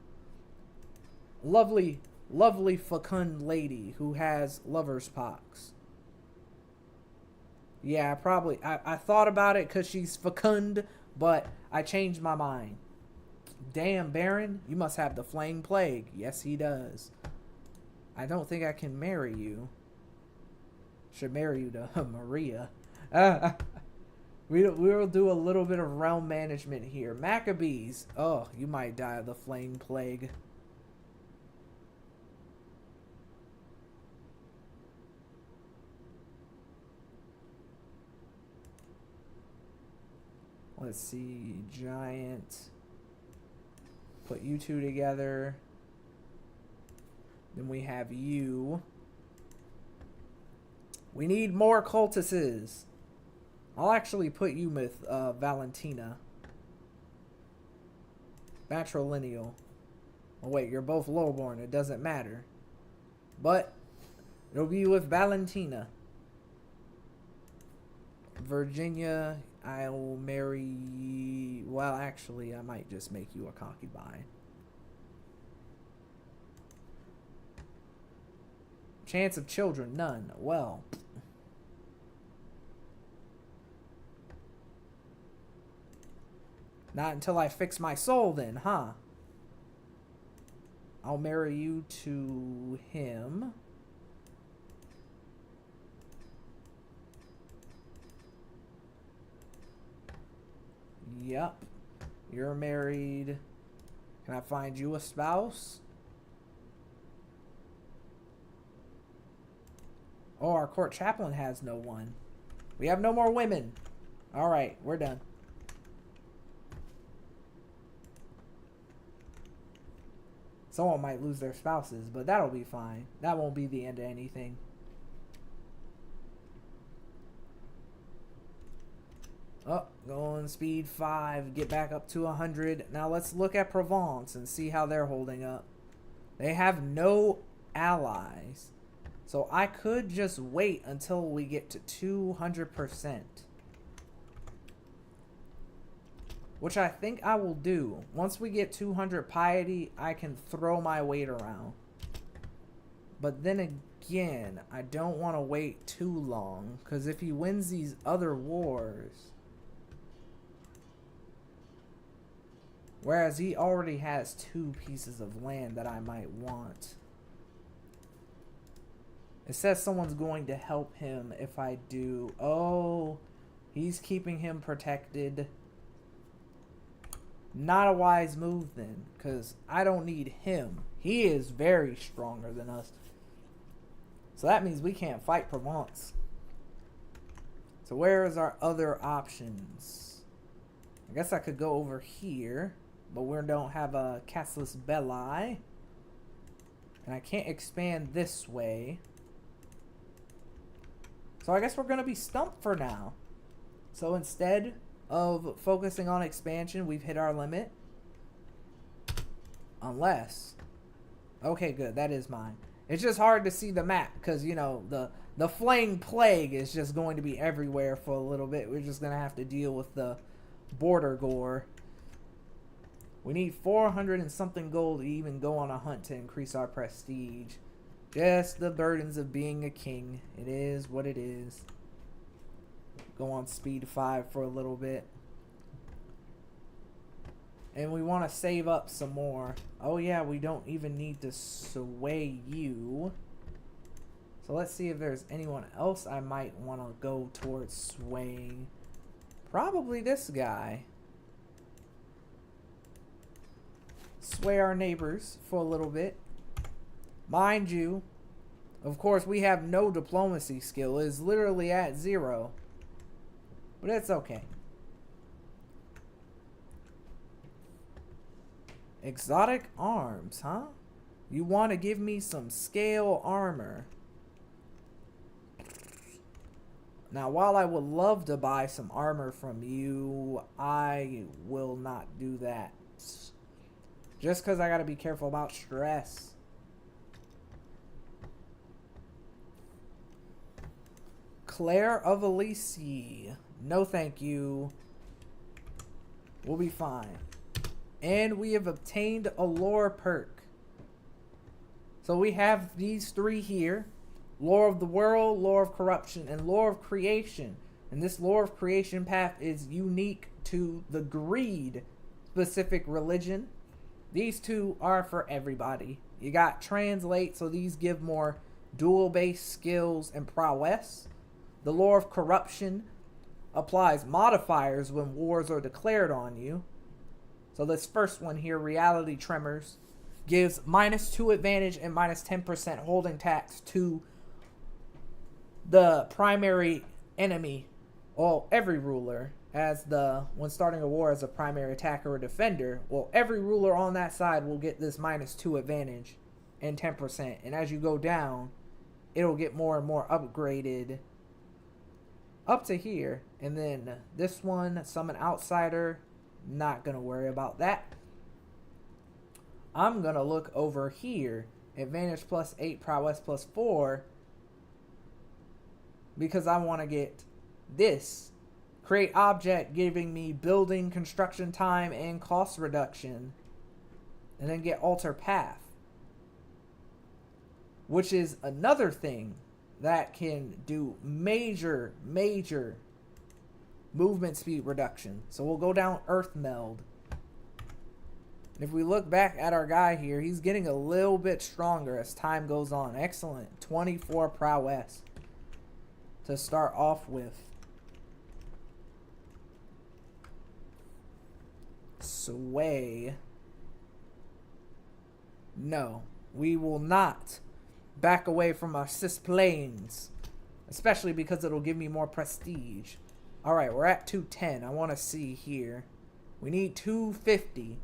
Lovely, lovely fecund lady who has lover's pox. Yeah, I thought about it because she's fecund, but I changed my mind. Damn, Baron, you must have the flame plague. Yes, he does. I don't think I can marry you. Should marry you to Maria. We'll do a little bit of realm management here. Maccabees. Oh, you might die of the flame plague. Let's see. Giant. Put you two together. Then we have you. We need more cultists. I'll actually put you with Valentina. Matrilineal. Oh wait, you're both lowborn. It doesn't matter. But it'll be with Valentina. Virginia, I'll marry... Well, actually, I might just make you a concubine. Chance of children, none. Well... Not until I fix my soul then, huh? I'll marry you to him. Yep. You're married. Can I find you a spouse? Oh, our court chaplain has no one. We have no more women. Alright, we're done. Someone might lose their spouses, but that'll be fine. That won't be the end of anything. Oh, going speed 5, get back up to 100. Now let's look at Provence and see how they're holding up. They have no allies. So I could just wait until we get to 200%. Which I think I will do. Once we get 200 piety, I can throw my weight around. But then again, I don't want to wait too long. Because if he wins these other wars... Whereas he already has 2 pieces of land that I might want. It says someone's going to help him if I do... Oh, he's keeping him protected. Not a wise move then, because I don't need him. He is very stronger than us. So that means we can't fight Provence. So where is our other options? I guess I could go over here, but we don't have a Casus Belli. And I can't expand this way. So I guess we're going to be stumped for now. So instead of focusing on expansion, we've hit our limit. Unless... Okay, good. That is mine. It's just hard to see the map because, you know, the flame plague is just going to be everywhere for a little bit. We're just going to have to deal with the border gore. We need 400 and something gold to even go on a hunt to increase our prestige. Just the burdens of being a king. It is what it is. Go on speed 5 for a little bit. And we want to save up some more. Oh yeah, we don't even need to sway you. So let's see if there's anyone else I might want to go towards swaying. Probably this guy. Sway our neighbors for a little bit. Mind you, of course, we have no diplomacy skill. It is literally at 0. But it's okay. Exotic arms, huh? You want to give me some scale armor. Now, while I would love to buy some armor from you, I will not do that. Just because I got to be careful about stress. Claire of Elysi. No thank you. We'll be fine. And we have obtained a lore perk. So we have these 3 here. Lore of the world, lore of corruption, and lore of creation. And this lore of creation path is unique to the greed specific religion. These 2 are for everybody. You got translate, so these give more dual-based skills and prowess. The law of corruption applies modifiers when wars are declared on you. So this first one here, reality tremors, gives -2 advantage and -10% holding tax to the primary enemy, well, every ruler, as when starting a war as a primary attacker or defender. Well, every ruler on that side will get this -2 advantage and 10%. And as you go down, it'll get more and more upgraded up to here. And then this one, summon outsider, not gonna worry about that. I'm gonna look over here, advantage +8, prowess +4, because I want to get this. Create object, giving me building, construction time, and cost reduction. And then get alter path, which is another thing that can do major movement speed reduction. So we'll go down earth meld. And if we look back at our guy here, he's getting a little bit stronger as time goes on. Excellent. 24 prowess to start off with. Sway. No, we will not back away from our cis planes, especially because it'll give me more prestige. All right, we're at 210. I want to see here. We need 250.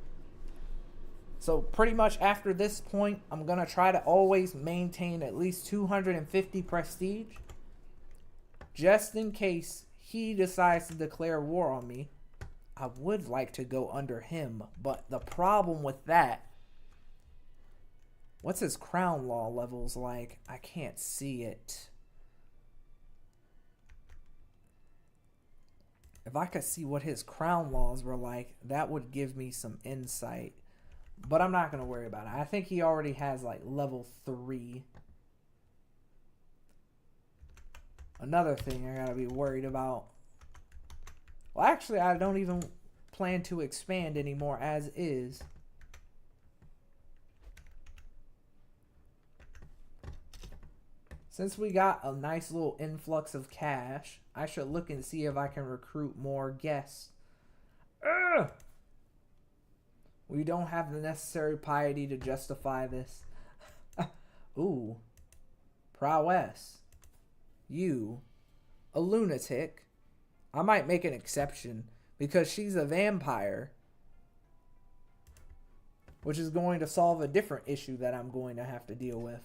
So pretty much after this point, I'm going to try to always maintain at least 250 prestige, just in case he decides to declare war on me. I would like to go under him, but the problem with that, what's his crown law levels like? I can't see it. If I could see what his crown laws were like, that would give me some insight. But I'm not going to worry about it. I think he already has like level 3. Another thing I got to be worried about. Well, actually, I don't even plan to expand anymore as is. Since we got a nice little influx of cash, I should look and see if I can recruit more guests. Ugh! We don't have the necessary piety to justify this. Ooh. Prowess. You. A lunatic. I might make an exception because she's a vampire, which is going to solve a different issue that I'm going to have to deal with.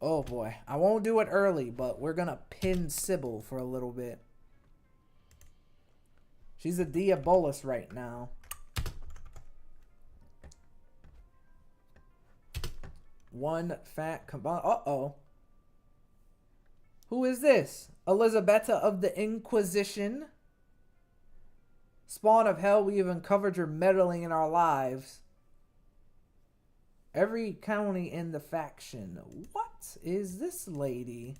Oh boy. I won't do it early, but we're going to pin Sybil for a little bit. She's a Diabolus right now. One fat combined. Uh-oh. Who is this? Elizabetta of the Inquisition? Spawn of hell, we have uncovered your meddling in our lives. Every county in the faction. What is this lady?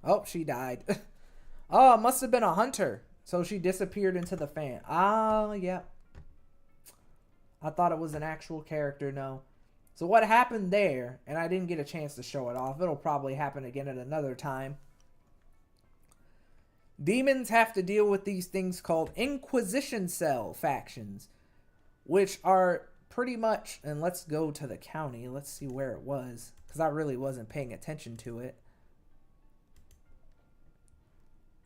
Oh, she died. Oh, it must have been a hunter. So she disappeared into the fan. Ah, yeah. I thought it was an actual character. No. So what happened there, and I didn't get a chance to show it off. It'll probably happen again at another time. Demons have to deal with these things called Inquisition Cell factions, which are pretty much, and let's go to the county. Let's see where it was, because I really wasn't paying attention to it.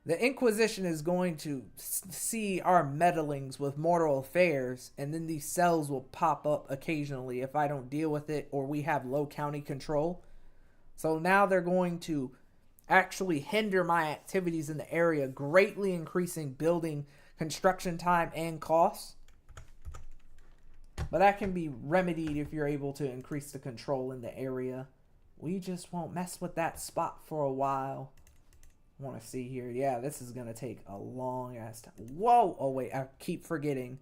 The Inquisition is going to see our meddlings with mortal affairs, and then these cells will pop up occasionally if I don't deal with it or we have low county control. So now they're going to actually hinder my activities in the area, greatly increasing building, construction time, and costs. But that can be remedied if you're able to increase the control in the area. We just won't mess with that spot for a while. I want to see here. Yeah, this is going to take a long ass time. Whoa! Oh, wait. I keep forgetting.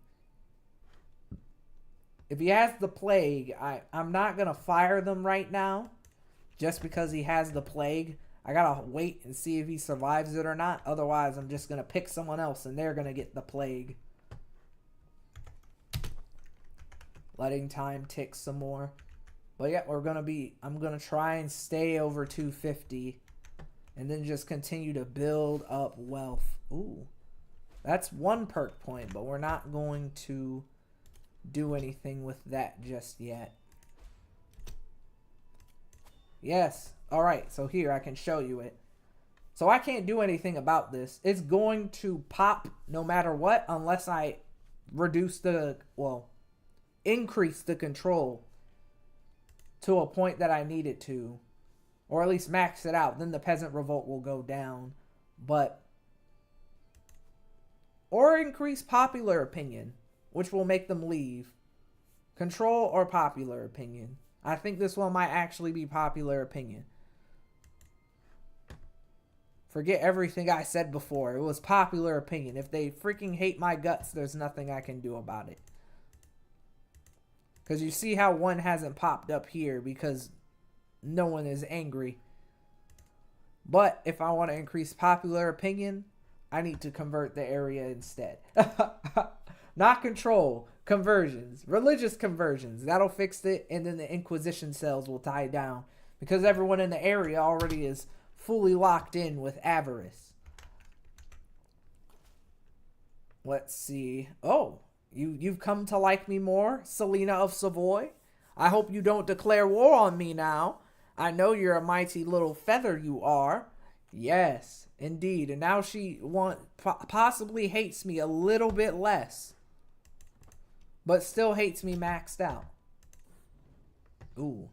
If he has the plague, I'm not going to fire them right now. Just because he has the plague. I got to wait and see if he survives it or not. Otherwise, I'm just going to pick someone else and they're going to get the plague. letting time tick some more. But yeah, I'm gonna try and stay over 250 and then just continue to build up wealth. Ooh, that's one perk point, but we're not going to do anything with that just yet. Yes. All right, so here I can show you it. So I can't do anything about this. It's going to pop no matter what unless I reduce the, well, increase the control to a point that I need it to, or at least max it out. Then the peasant revolt will go down, or increase popular opinion, which will make them leave. Control or popular opinion. I think this one might actually be popular opinion. Forget everything I said before. It was popular opinion. If they freaking hate my guts, there's nothing I can do about it. Because you see how one hasn't popped up here because no one is angry. But if I want to increase popular opinion, I need to convert the area instead. Not control. Conversions. Religious conversions. That'll fix it. And then the Inquisition cells will die down. Because everyone in the area already is fully locked in with avarice. Let's see. Oh, you've come to like me more, Selena of Savoy. I hope you don't declare war on me now. I know you're a mighty little feather, you are. Yes, indeed. And now she possibly hates me a little bit less, but still hates me maxed out. Ooh,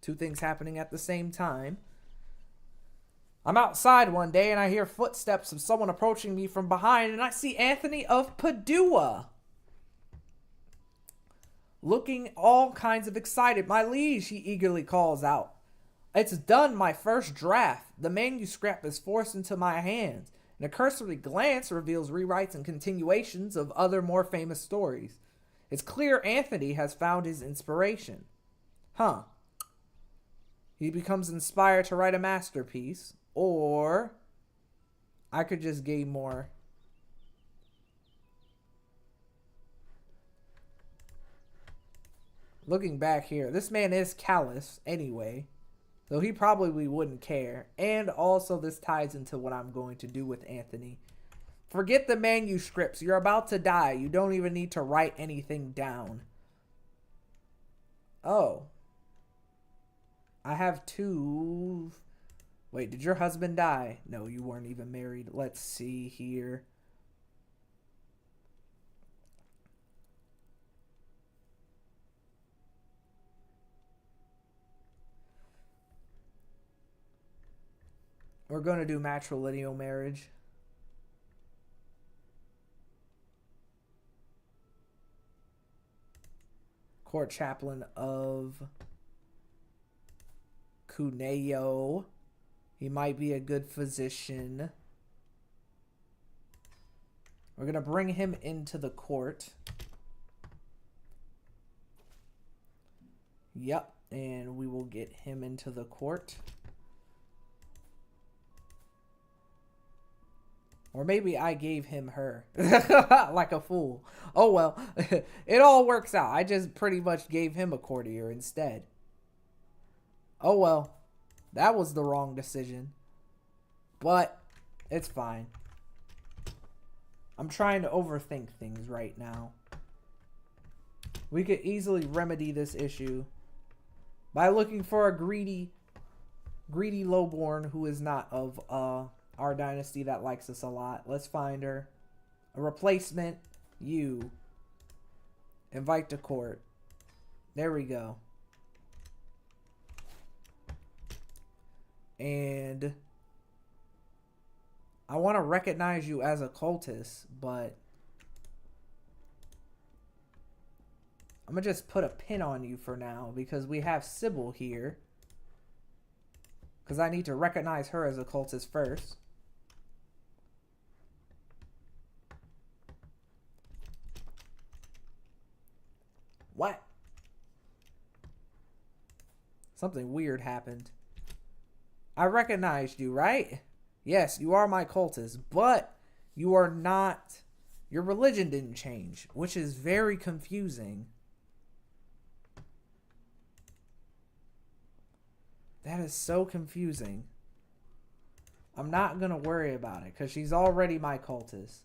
two things happening at the same time. I'm outside one day and I hear footsteps of someone approaching me from behind, and I see Anthony of Padua, looking all kinds of excited. My liege, he eagerly calls out. It's done, my first draft. The manuscript is forced into my hands, and a cursory glance reveals rewrites and continuations of other more famous stories. It's clear Anthony has found his inspiration. Huh. He becomes inspired to write a masterpiece. Or I could just gain more. Looking back here, this man is callous anyway, so he probably wouldn't care. And also this ties into what I'm going to do with Anthony. Forget the manuscripts. You're about to die. You don't even need to write anything down. Oh. I have two... Wait, did your husband die? No, you weren't even married. Let's see here. We're going to do matrilineal marriage. Court chaplain of Cuneo. He might be a good physician. We're going to bring him into the court. Yep, and we will get him into the court. Or maybe I gave him her. Like a fool. Oh well, it all works out. I just pretty much gave him a courtier instead. Oh well. That was the wrong decision. But it's fine. I'm trying to overthink things right now. We could easily remedy this issue by looking for a greedy lowborn who is not of our dynasty that likes us a lot. Let's find her. A replacement. You. Invite to court. There we go. And I want to recognize you as a cultist, but I'm going to just put a pin on you for now because we have Sybil here. Because I need to recognize her as a cultist first. What? Something weird happened. I recognized you, right? Yes, you are my cultist, but you are not... Your religion didn't change, which is very confusing. That is so confusing. I'm not going to worry about it because she's already my cultist.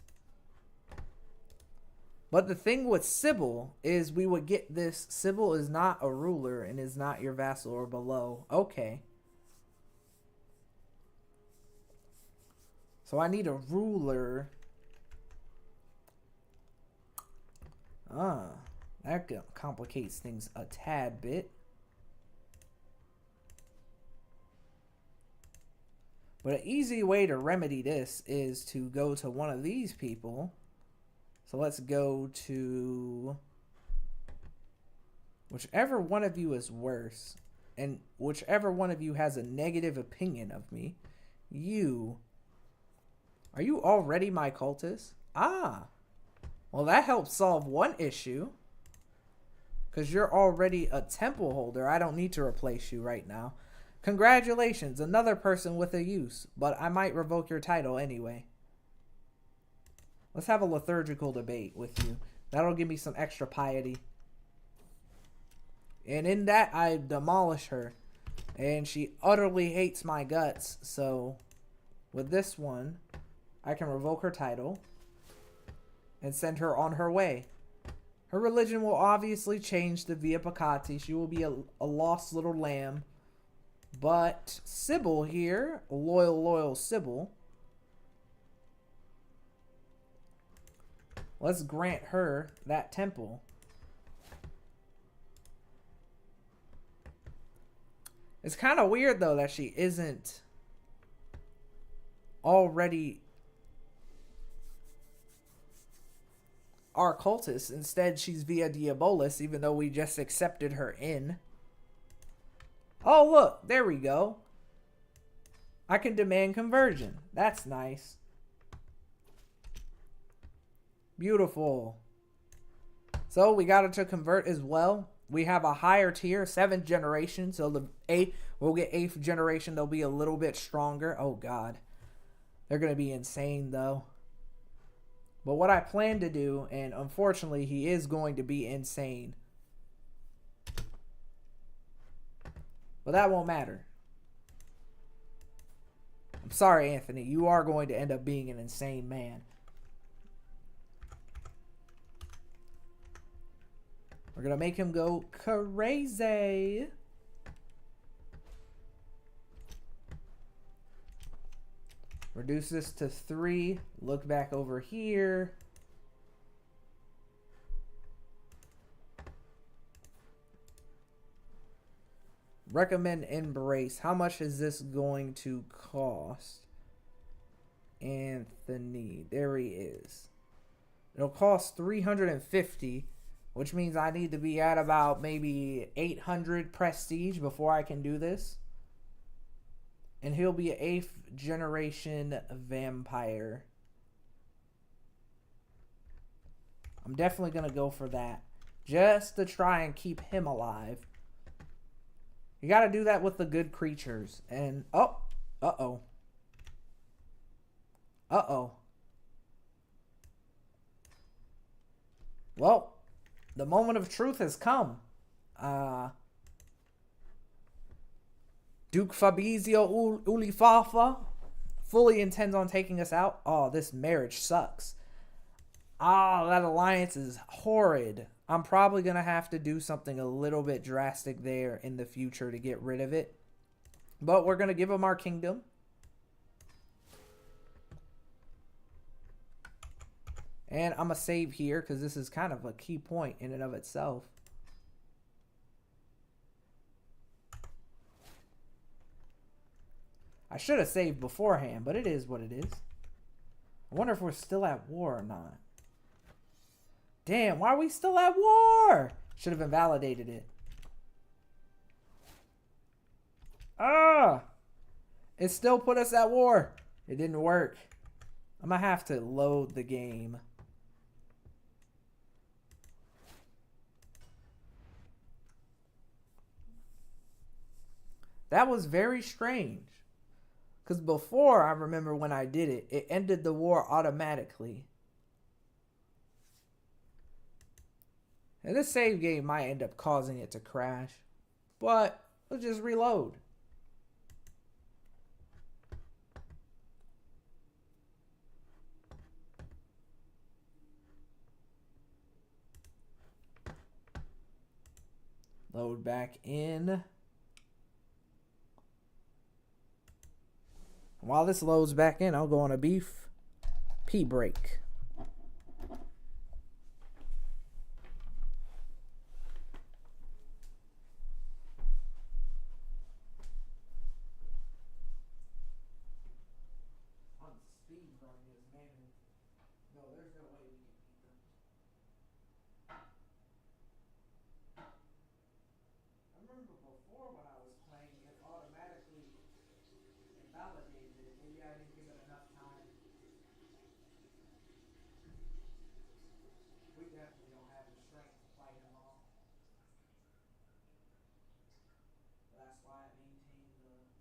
But the thing with Sybil is we would get this. Sybil is not a ruler and is not your vassal or below. Okay. So I need a ruler. That complicates things a tad bit. But an easy way to remedy this is to go to one of these people. So let's go to whichever one of you is worse. And whichever one of you has a negative opinion of me. You. Are you already my cultist? Ah. Well, that helps solve one issue. Because you're already a temple holder. I don't need to replace you right now. Congratulations, another person with a use. But I might revoke your title anyway. Let's have a liturgical debate with you. That'll give me some extra piety. And in that, I demolish her. And she utterly hates my guts. So, with this one, I can revoke her title. And send her on her way. Her religion will obviously change to Via Peccati. She will be a lost little lamb. But Sybil here, loyal Sybil. Let's grant her that temple. It's kind of weird, though, that she isn't already our cultist. Instead, she's Via Diabolis, even though we just accepted her in. Oh, look. There we go. I can demand conversion. That's nice. Beautiful. So we got her to convert as well. We have a higher tier, 7th generation. So the 8th, we'll get 8th generation. They'll be a little bit stronger. Oh, God. They're going to be insane, though. But what I plan to do, and unfortunately, he is going to be insane. But that won't matter. I'm sorry, Anthony. You are going to end up being an insane man. We're going to make him go crazy. Reduce this to 3. Look back over here. Recommend embrace. How much is this going to cost? Anthony. There he is. It'll cost 350, which means I need to be at about maybe 800 prestige before I can do this. And he'll be an 8th generation vampire. I'm definitely going to go for that. Just to try and keep him alive. You got to do that with the good creatures. And, oh. Uh-oh. Uh-oh. Well, the moment of truth has come. Duke Fabrizio Ulifafa fully intends on taking us out. Oh, this marriage sucks. Ah, that alliance is horrid. I'm probably going to have to do something a little bit drastic there in the future to get rid of it. But we're going to give him our kingdom. And I'm going to save here because this is kind of a key point in and of itself. I should have saved beforehand, but it is what it is. I wonder if we're still at war or not. Damn, why are we still at war? Should have invalidated it. Ah! It still put us at war. It didn't work. I'm going to have to load the game. That was very strange. Because before, I remember when I did it, it ended the war automatically. And this save game might end up causing it to crash. But let's just reload. Load back in. While this loads back in, I'll go on a beef pea break. On speed running is Mammon. No, there's no way we can beat them. I remember before when I was playing, it automatically invalidated it. Maybe I didn't give it enough time. We definitely don't have the strength to fight him off. That's why I maintained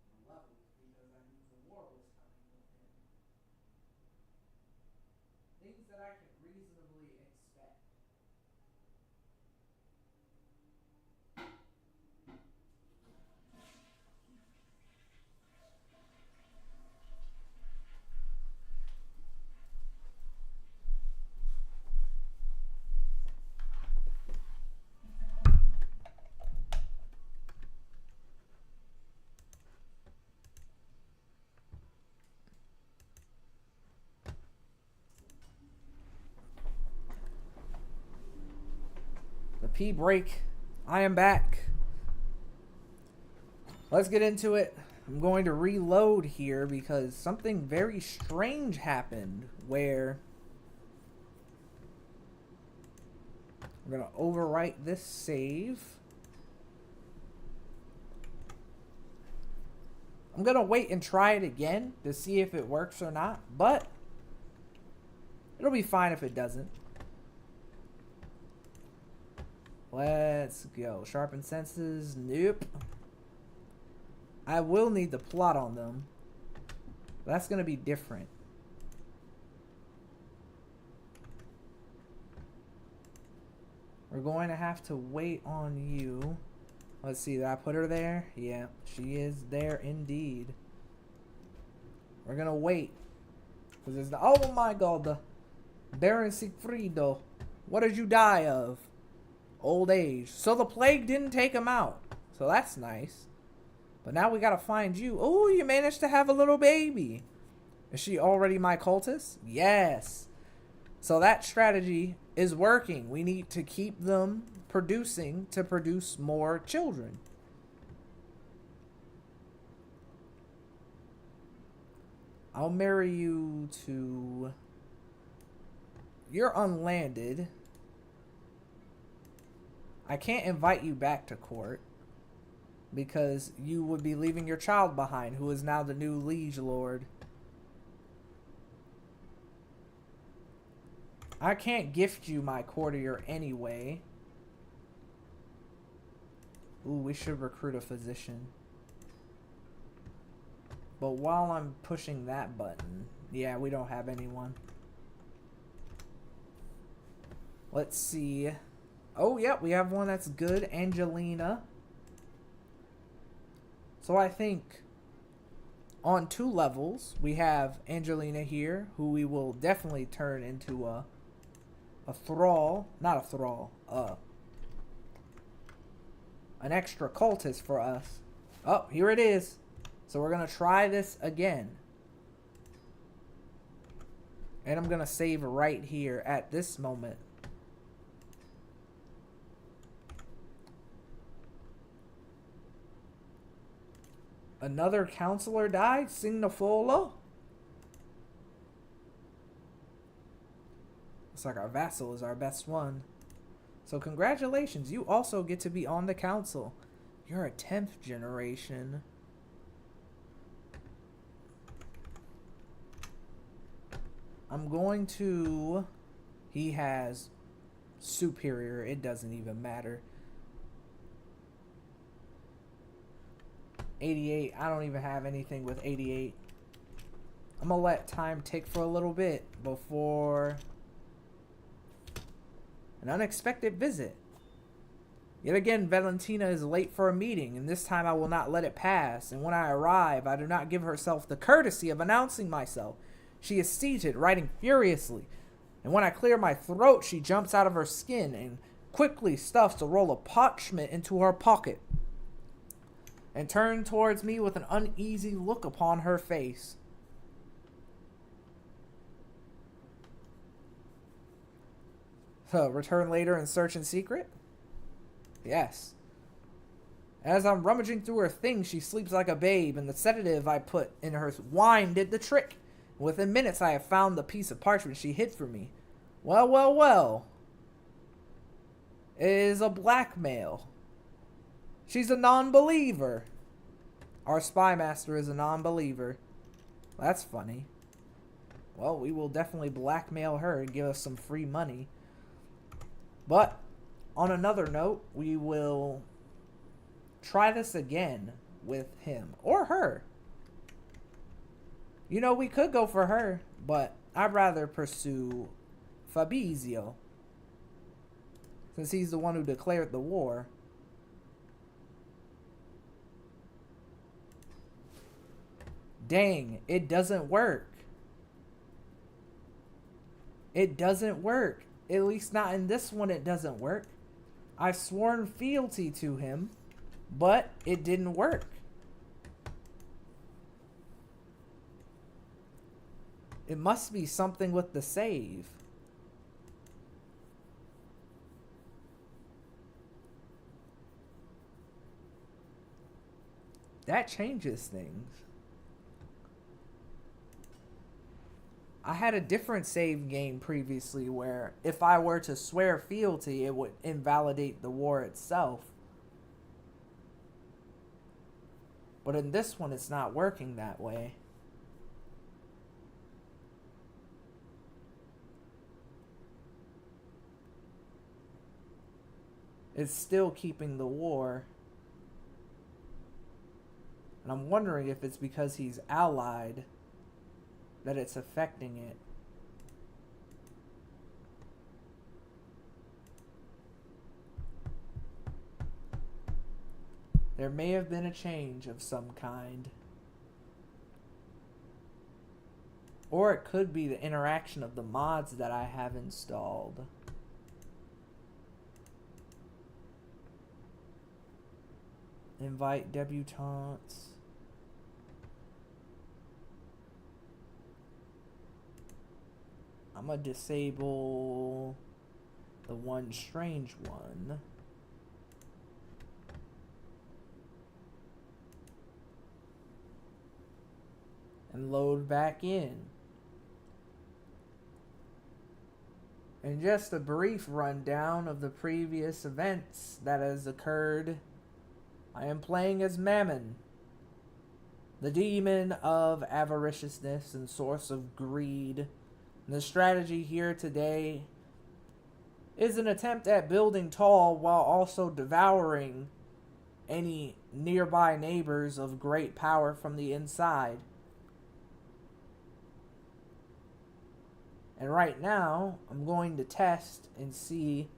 the levels, because I knew the war was coming with him. Things that I could reasonably expect. The pea break. I am back. Let's get into it. I'm going to reload here because something very strange happened where I'm going to overwrite this save. I'm going to wait and try it again to see if it works or not, but it'll be fine if it doesn't. Let's go. Sharpen senses. Nope. I will need the plot on them. That's going to be different. We're going to have to wait on you. Let's see. Did I put her there? Yeah, she is there indeed. We're going to wait. Because there's the... Oh my god. The Baron Sigfrido. What did you die of? Old age. So the plague didn't take him out. So that's nice. But now we gotta find you. Oh, you managed to have a little baby. Is she already my cultist? Yes. So that strategy is working. We need to keep them producing to produce more children. I'll marry you to... You're unlanded. I can't invite you back to court because you would be leaving your child behind, who is now the new liege lord. I can't gift you my courtier anyway. Ooh, we should recruit a physician. But while I'm pushing that button, yeah, we don't have anyone. Let's see. Oh, yeah, we have one that's good. Angelina. So I think on 2 levels, we have Angelina here, who we will definitely turn into a thrall. Not a thrall. An extra cultist for us. Oh, here it is. So we're going to try this again. And I'm going to save right here at this moment. Another counselor died? Signafolo? Looks like our vassal is our best one. So congratulations, you also get to be on the council. You're a 10th generation. I'm going to... He has superior. It doesn't even matter. 88. I don't even have anything with 88. I'm gonna let time tick for a little bit before an unexpected visit. Yet again, Valentina is late for a meeting, and this time I will not let it pass. And when I arrive, I do not give herself the courtesy of announcing myself. She is seated, writing furiously. And when I clear my throat, she jumps out of her skin and quickly stuffs a roll of parchment into her pocket and turned towards me with an uneasy look upon her face. Return later and search in secret? Yes. As I'm rummaging through her things, she sleeps like a babe, and the sedative I put in her wine did the trick. Within minutes, I have found the piece of parchment she hid from me. Well, well, well. It is a blackmail. She's a non-believer. Our spy master is a non-believer. That's funny. Well, we will definitely blackmail her and give us some free money. But, on another note, we will try this again with him. Or her. You know, we could go for her, but I'd rather pursue Fabrizio, since he's the one who declared the war. Dang, it doesn't work. It doesn't work. At least not in this one, it doesn't work. I've sworn fealty to him, but it didn't work. It must be something with the save. That changes things. I had a different save game previously where if I were to swear fealty, it would invalidate the war itself. But in this one, it's not working that way. It's still keeping the war. And I'm wondering if it's because he's allied that it's affecting it. There may have been a change of some kind. Or it could be the interaction of the mods that I have installed. Invite debutantes. I'm gonna disable the one strange one. And load back in. And just a brief rundown of the previous events that has occurred. I am playing as Mammon, the demon of avariciousness and source of greed. And the strategy here today is an attempt at building tall while also devouring any nearby neighbors of great power from the inside. And right now, I'm going to test and see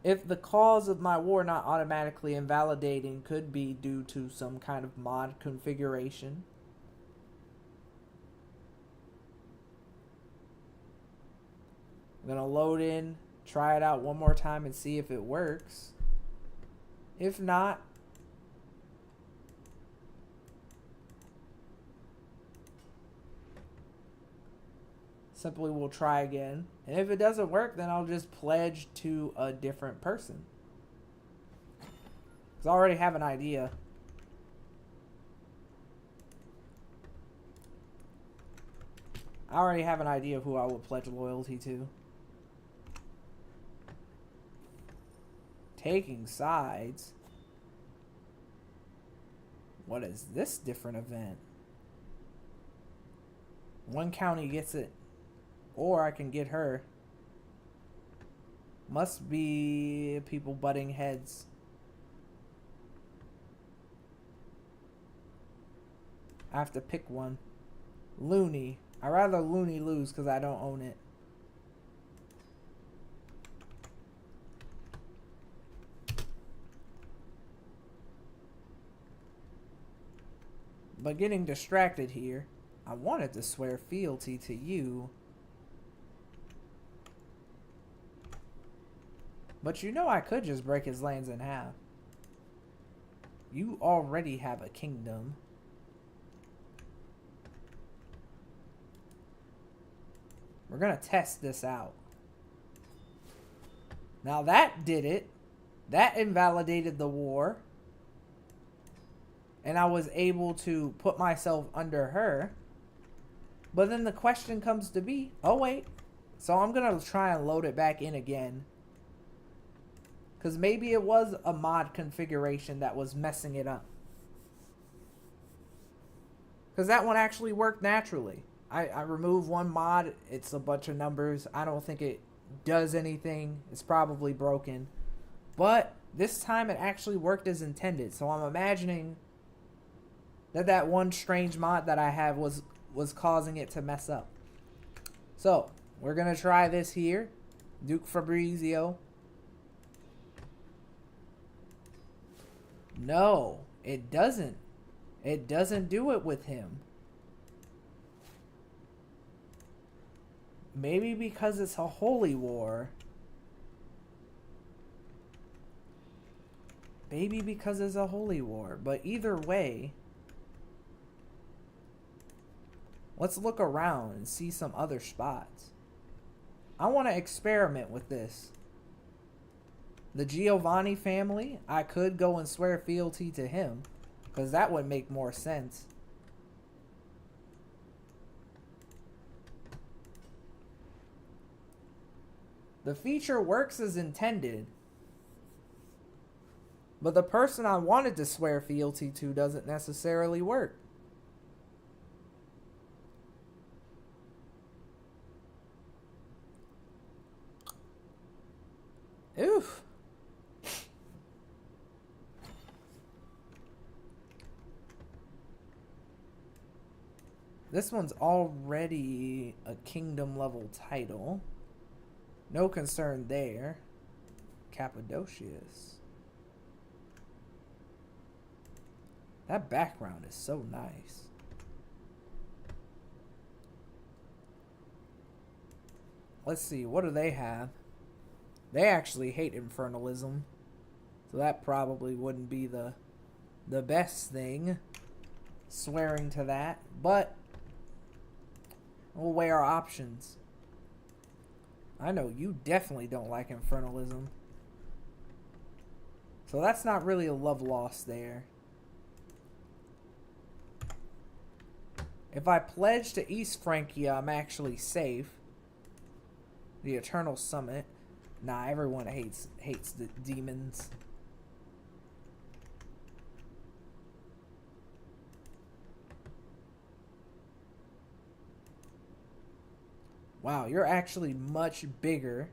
if the cause of my war not automatically invalidating could be due to some kind of mod configuration. I'm going to load in, try it out one more time and see if it works. If not, simply we'll try again. And if it doesn't work, then I'll just pledge to a different person. Because I already have an idea. I already have an idea of who I will pledge loyalty to. Taking sides? What is this different event? One county gets it. Or I can get her. Must be people butting heads. I have to pick one. Looney. I'd rather Looney lose because I don't own it. But getting distracted here. I wanted to swear fealty to you. But you know I could just break his lands in half. You already have a kingdom. We're going to test this out. Now that did it. That invalidated the war. And I was able to put myself under her. But then the question comes to be, oh wait. So I'm going to try and load it back in again. Because maybe it was a mod configuration that was messing it up. Because that one actually worked naturally. I removed one mod. It's a bunch of numbers. I don't think it does anything. It's probably broken. But this time it actually worked as intended. So I'm imagining that one strange mod that I have was causing it to mess up. So we're going to try this here. Duke Fabrizio. No, it doesn't. It doesn't do it with him. Maybe because it's a holy war. Maybe because it's a holy war. But either way, let's look around and see some other spots. I want to experiment with this. The Giovanni family, I could go and swear fealty to him, because that would make more sense. The feature works as intended, but the person I wanted to swear fealty to doesn't necessarily work. Oof. This one's already a kingdom level title. No concern there. Cappadocius. That background is so nice. Let's see, what do they have? They actually hate infernalism. So that probably wouldn't be the best thing. Swearing to that. But we'll weigh our options. I know you definitely don't like infernalism. So that's not really a love loss there. If I pledge to East Francia, I'm actually safe. The Eternal Summit. Nah, everyone hates the demons. Wow, you're actually much bigger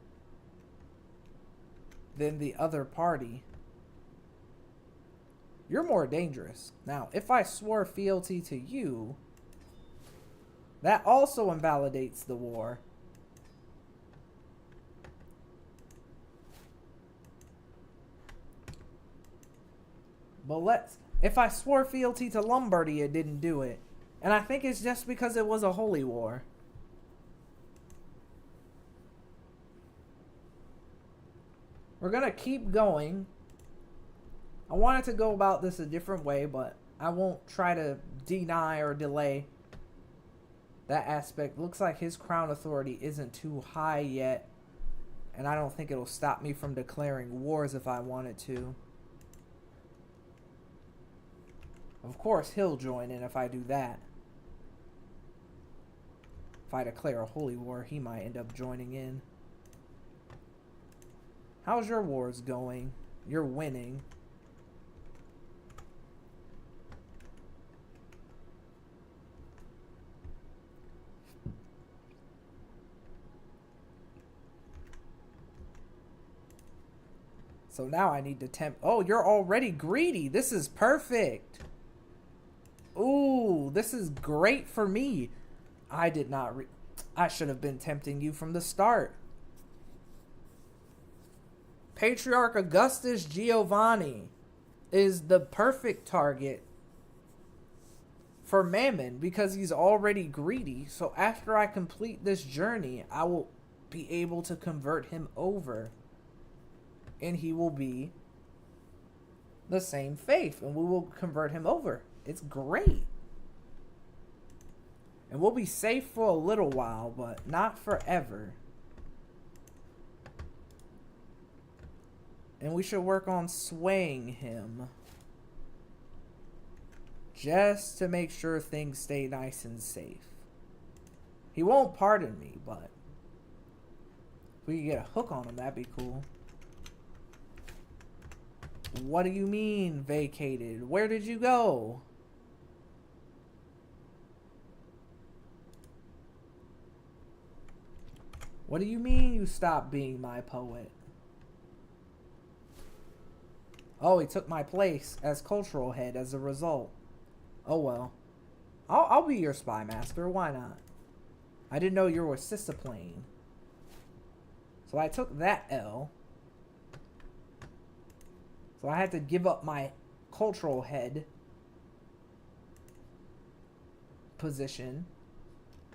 than the other party. You're more dangerous. Now, if I swore fealty to you, that also invalidates the war. But if I swore fealty to Lombardy, it didn't do it. And I think it's just because it was a holy war. We're going to keep going. I wanted to go about this a different way, but I won't try to deny or delay that aspect. Looks like his crown authority isn't too high yet, and I don't think it'll stop me from declaring wars if I wanted to. Of course, he'll join in if I do that. If I declare a holy war, he might end up joining in. How's your wars going? You're winning. So now I need to tempt. Oh, you're already greedy. This is perfect. Ooh, this is great for me. I did not. I should have been tempting you from the start. Patriarch Augustus Giovanni is the perfect target for Mammon because he's already greedy. So after I complete this journey, I will be able to convert him over. and he will be the same faith, and we will convert him over. It's great. And we'll be safe for a little while, but not forever. And we should work on swaying him, just to make sure things stay nice and safe. He won't pardon me, but if we could get a hook on him, that'd be cool. What do you mean, vacated? Where did you go? What do you mean you stopped being my poet? Oh, he took my place as cultural head as a result. Oh well. I'll be your spy master, why not? I didn't know you were Cisaplane. So I took that L. So I had to give up my cultural head position.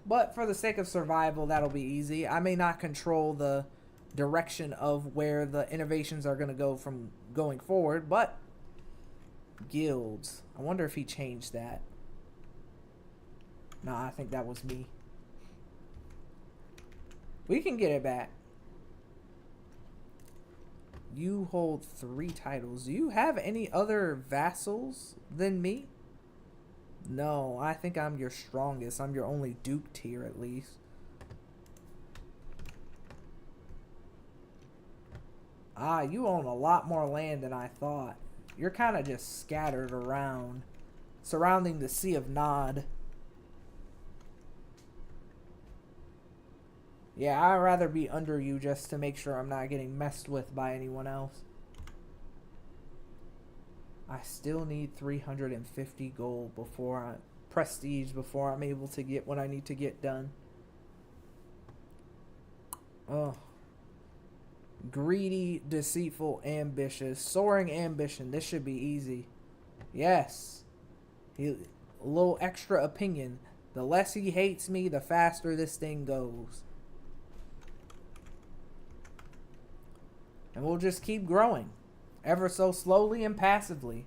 But for the sake of survival, that'll be easy. I may not control the direction of where the innovations are going to go from going forward, but guilds. I wonder if he changed that. Nah, I think that was me. We can get it back. You hold 3 titles. Do you have any other vassals than me? No, I think I'm your strongest. I'm your only Duke tier, at least. Ah, you own a lot more land than I thought. You're kind of just scattered around, surrounding the Sea of Nod. Yeah, I'd rather be under you just to make sure I'm not getting messed with by anyone else. I still need 350 gold prestige before I'm able to get what I need to get done. Oh. Greedy, deceitful, ambitious, soaring ambition. This should be easy. Yes. A little extra opinion. The less he hates me, the faster this thing goes. And we'll just keep growing. Ever so slowly and passively.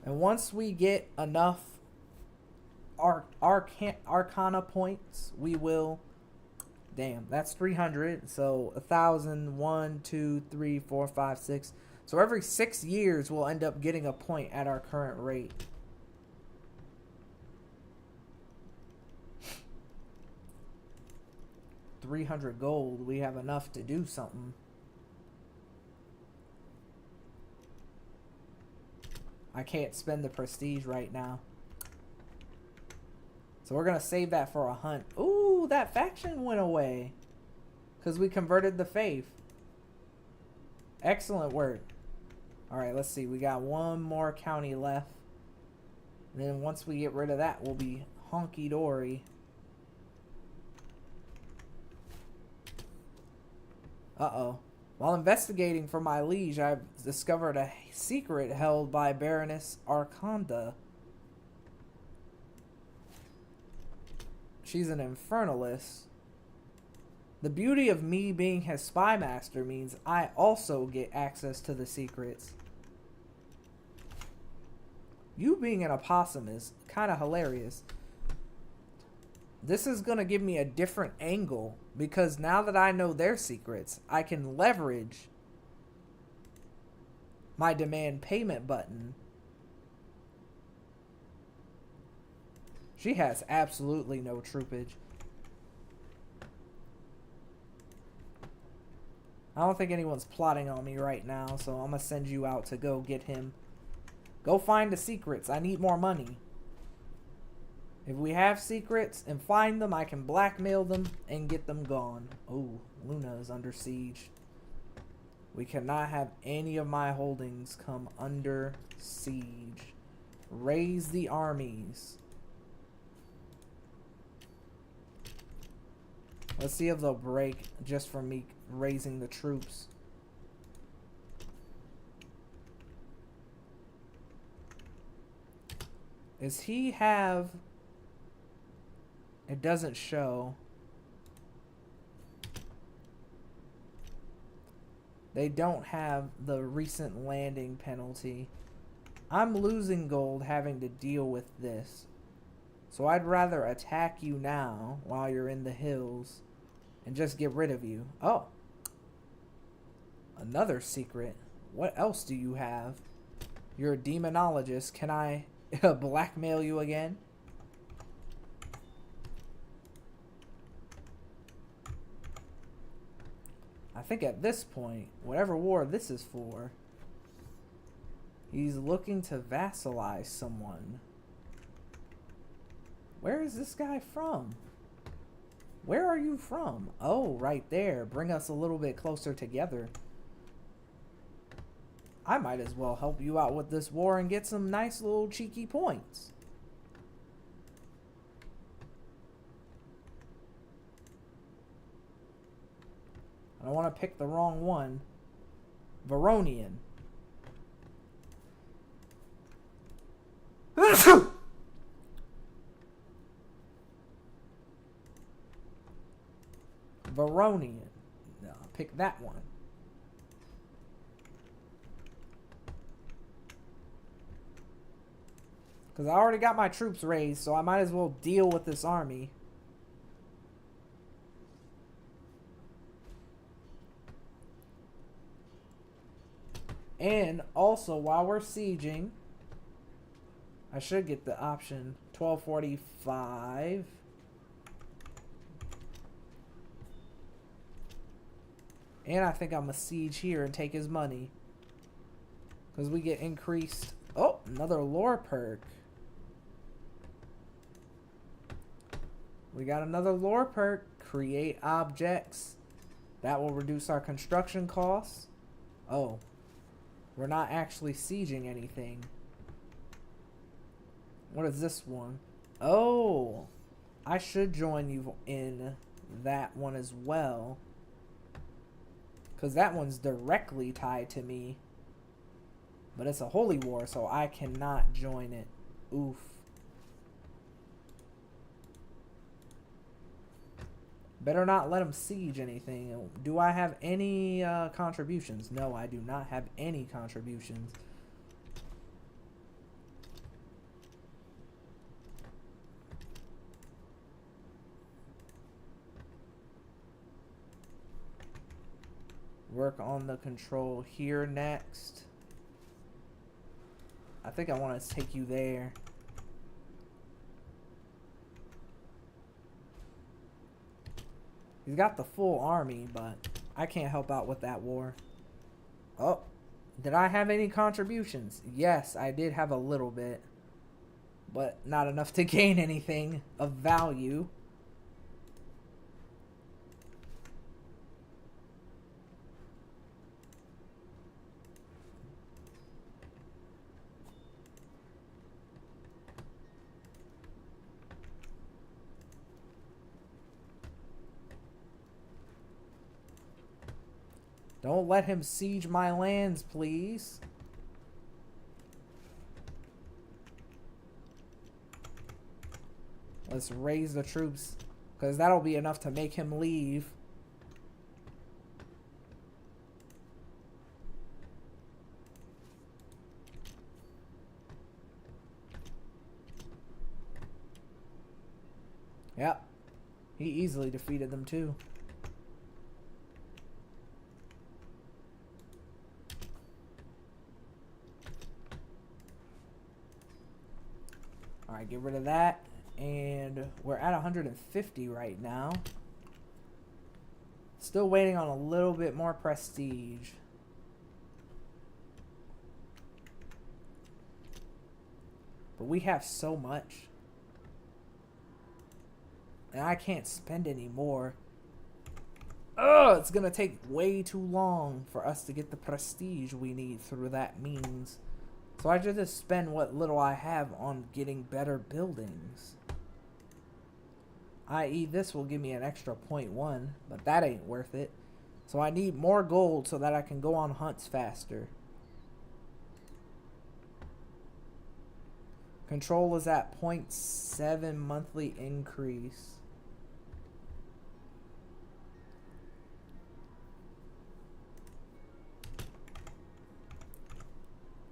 And once we get enough Arcana points, we will... Damn, that's 300. So 1,000, 1, 2, 3, 4, 5, 6. So every 6 years, we'll end up getting a point at our current rate. $300 gold. We have enough to do something. I can't spend the prestige right now. So we're going to save that for a hunt. Ooh, that faction went away. Because we converted the faith. Excellent work. Alright, let's see. We got one more county left. And then once we get rid of that, we'll be honky-dory. Uh-oh. While investigating for my liege, I've discovered a secret held by Baroness Arconda. She's an infernalist. The beauty of me being his spy master means I also get access to the secrets. You being an opossum is kind of hilarious. This is going to give me a different angle because now that I know their secrets, I can leverage my demand payment button. She has absolutely no troopage. I don't think anyone's plotting on me right now, so I'm going to send you out to go get him. Go find the secrets. I need more money. If we have secrets and find them, I can blackmail them and get them gone. Oh, Luna is under siege. We cannot have any of my holdings come under siege. Raise the armies. Let's see if they'll break just from me raising the troops. Does he have... It doesn't show. They don't have the recent landing penalty. I'm losing gold having to deal with this. So I'd rather attack you now while you're in the hills and just get rid of you. Oh. Another secret. What else do you have? You're a demonologist. Can I blackmail you again? I think at this point, whatever war this is for, he's looking to vassalize someone. Where is this guy from? Where are you from? Oh, right there. Bring us a little bit closer together. I might as well help you out with this war and get some nice little cheeky points. I don't want to pick the wrong one. Veronian. Veronian. No, pick that one. Because I already got my troops raised, so I might as well deal with this army. And also, while we're sieging, I should get the option 1245. And I think I'm going to siege here and take his money. Because we get increased... Oh, another lore perk. We got another lore perk. Create objects. That will reduce our construction costs. Oh. We're not actually sieging anything. What is this one? Oh. I should join you in that one as well. Because that one's directly tied to me. But it's a holy war, so I cannot join it. Oof. Better not let them siege anything. Do I have any contributions? No, I do not have any contributions. Work on the control here next. I think I want to take you there. He's got the full army, but I can't help out with that war. Oh, did I have any contributions? Yes, I did have a little bit, but not enough to gain anything of value. Don't let him siege my lands, please. Let's raise the troops, because that'll be enough to make him leave. Yep. He easily defeated them too. Alright, get rid of that. And we're at 150 right now. Still waiting on a little bit more prestige. But we have so much. And I can't spend any more. Ugh, it's gonna take way too long for us to get the prestige we need through that means. So I should just spend what little I have on getting better buildings. I.e. this will give me an extra 0.1, but that ain't worth it. So I need more gold so that I can go on hunts faster. Control is at 0.7 monthly increase.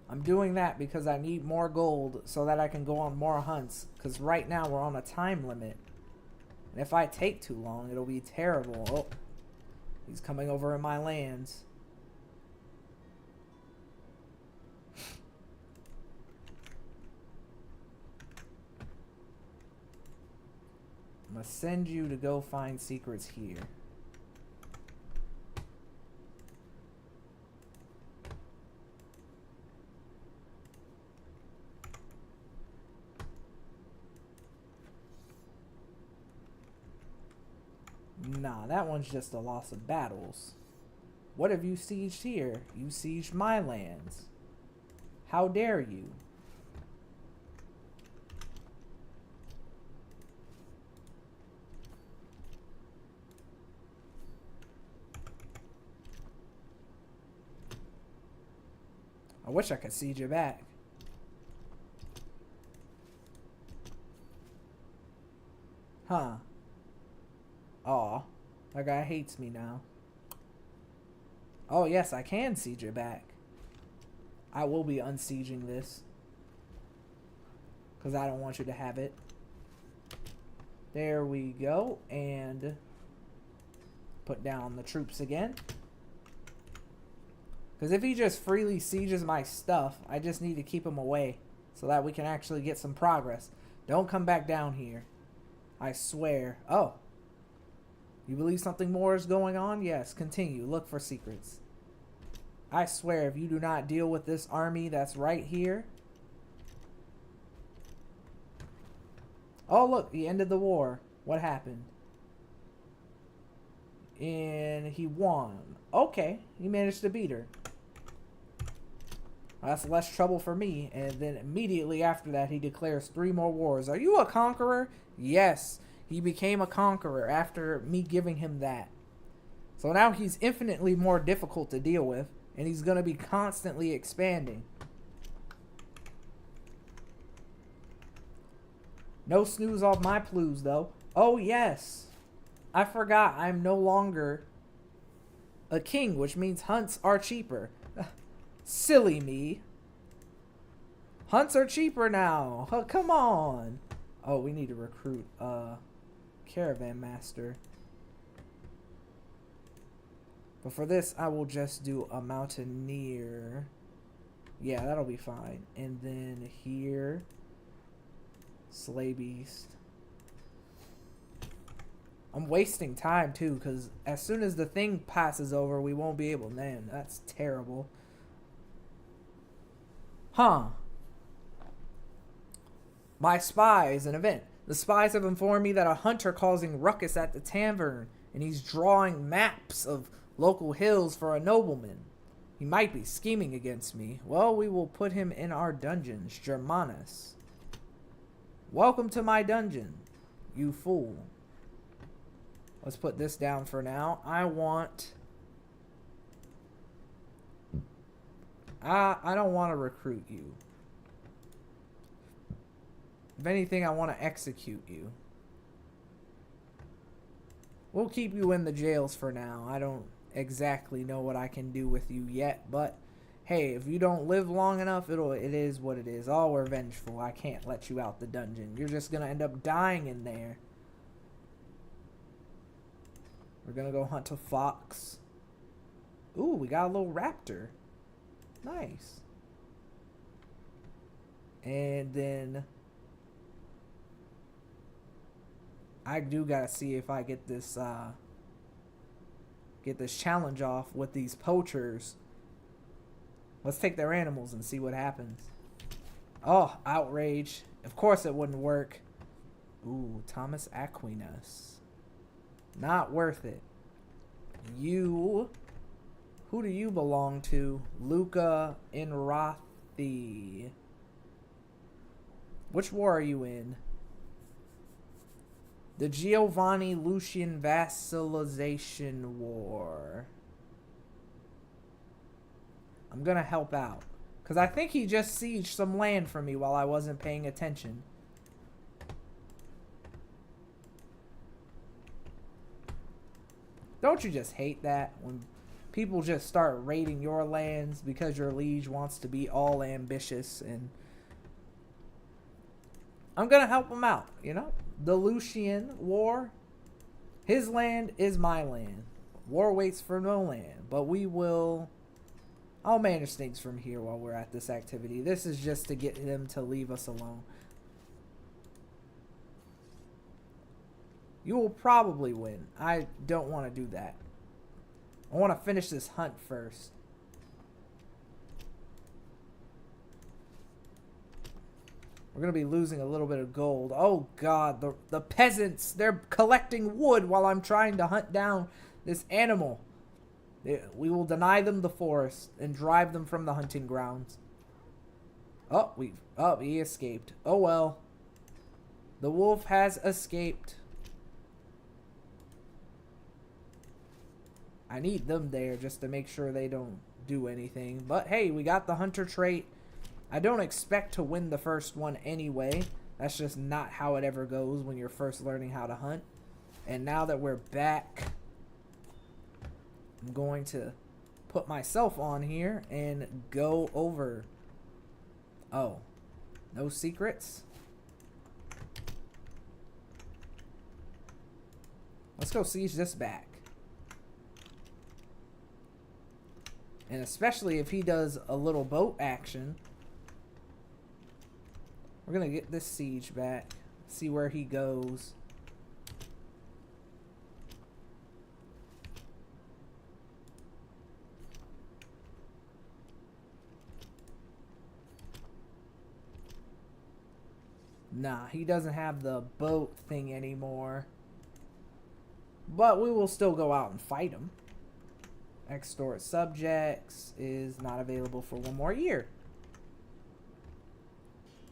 I'm doing that because I need more gold so that I can go on more hunts. Because right now we're on a time limit. And if I take too long, it'll be terrible. Oh, he's coming over in my lands. I'm going to send you to go find secrets here. Nah, that one's just a loss of battles. What have you sieged here? You sieged my lands. How dare you? I wish I could siege you back. Huh. Aw. That guy hates me now. Oh, yes, I can siege it back. I will be unsieging this. Because I don't want you to have it. There we go. And put down the troops again. Because if he just freely sieges my stuff, I just need to keep him away. So that we can actually get some progress. Don't come back down here. I swear. Oh. You believe something more is going on? Yes, continue. Look for secrets. I swear, if you do not deal with this army that's right here. Oh, look, he ended the war. What happened? And he won. Okay, he managed to beat her. Well, that's less trouble for me. And then immediately after that, he declares 3 more wars. Are you a conqueror? Yes. He became a conqueror after me giving him that. So now he's infinitely more difficult to deal with. And he's going to be constantly expanding. No snooze off my plues, though. Oh, yes. I forgot I'm no longer a king, which means hunts are cheaper. Silly me. Hunts are cheaper now. Oh, come on. Oh, we need to recruit caravan master. But for this, I will just do a mountaineer. Yeah, that'll be fine. And then here, sleigh beast. I'm wasting time too, because as soon as the thing passes over, we won't be able. Man, that's terrible. Huh. My spies, an event. The spies have informed me that a hunter causing ruckus at the tavern, and he's drawing maps of local hills for a nobleman. He might be scheming against me. Well, we will put him in our dungeons. Germanus. Welcome to my dungeon, you fool. Let's put this down for now. I don't want to recruit you. If anything, I want to execute you. We'll keep you in the jails for now. I don't exactly know what I can do with you yet, but hey, if you don't live long enough, it is what it is. Oh, we're vengeful. I can't let you out the dungeon. You're just gonna end up dying in there. We're gonna go hunt a fox. Ooh, we got a little raptor. Nice. And then I do gotta see if I get this challenge off with these poachers. Let's take their animals and see what happens. Oh, outrage. Of course it wouldn't work. Ooh, Thomas Aquinas. Not worth it. You. Who do you belong to? Luca Inrathi. Which war are you in? The Giovanni Lucian Vassalization War. I'm gonna help out. Because I think he just sieged some land for me while I wasn't paying attention. Don't you just hate that when people just start raiding your lands because your liege wants to be all ambitious, and I'm gonna help him out, you know? The Lucian War, his land is my land. War waits for no land, but I'll manage things from here while we're at this activity. This is just to get him to leave us alone. You will probably win. I don't want to do that. I want to finish this hunt first. We're going to be losing a little bit of gold. Oh, God. The peasants, they're collecting wood while I'm trying to hunt down this animal. We will deny them the forest and drive them from the hunting grounds. Oh, he escaped. Oh, well. The wolf has escaped. I need them there just to make sure they don't do anything. But hey, we got the hunter trait. I don't expect to win the first one anyway. That's just not how it ever goes when you're first learning how to hunt. And now that we're back, I'm going to put myself on here and go over. Oh, no secrets? Let's go siege this back. And especially if he does a little boat action. We're going to get this siege back. See where he goes. Nah, he doesn't have the boat thing anymore. But we will still go out and fight him. Extort subjects is not available for 1 more year.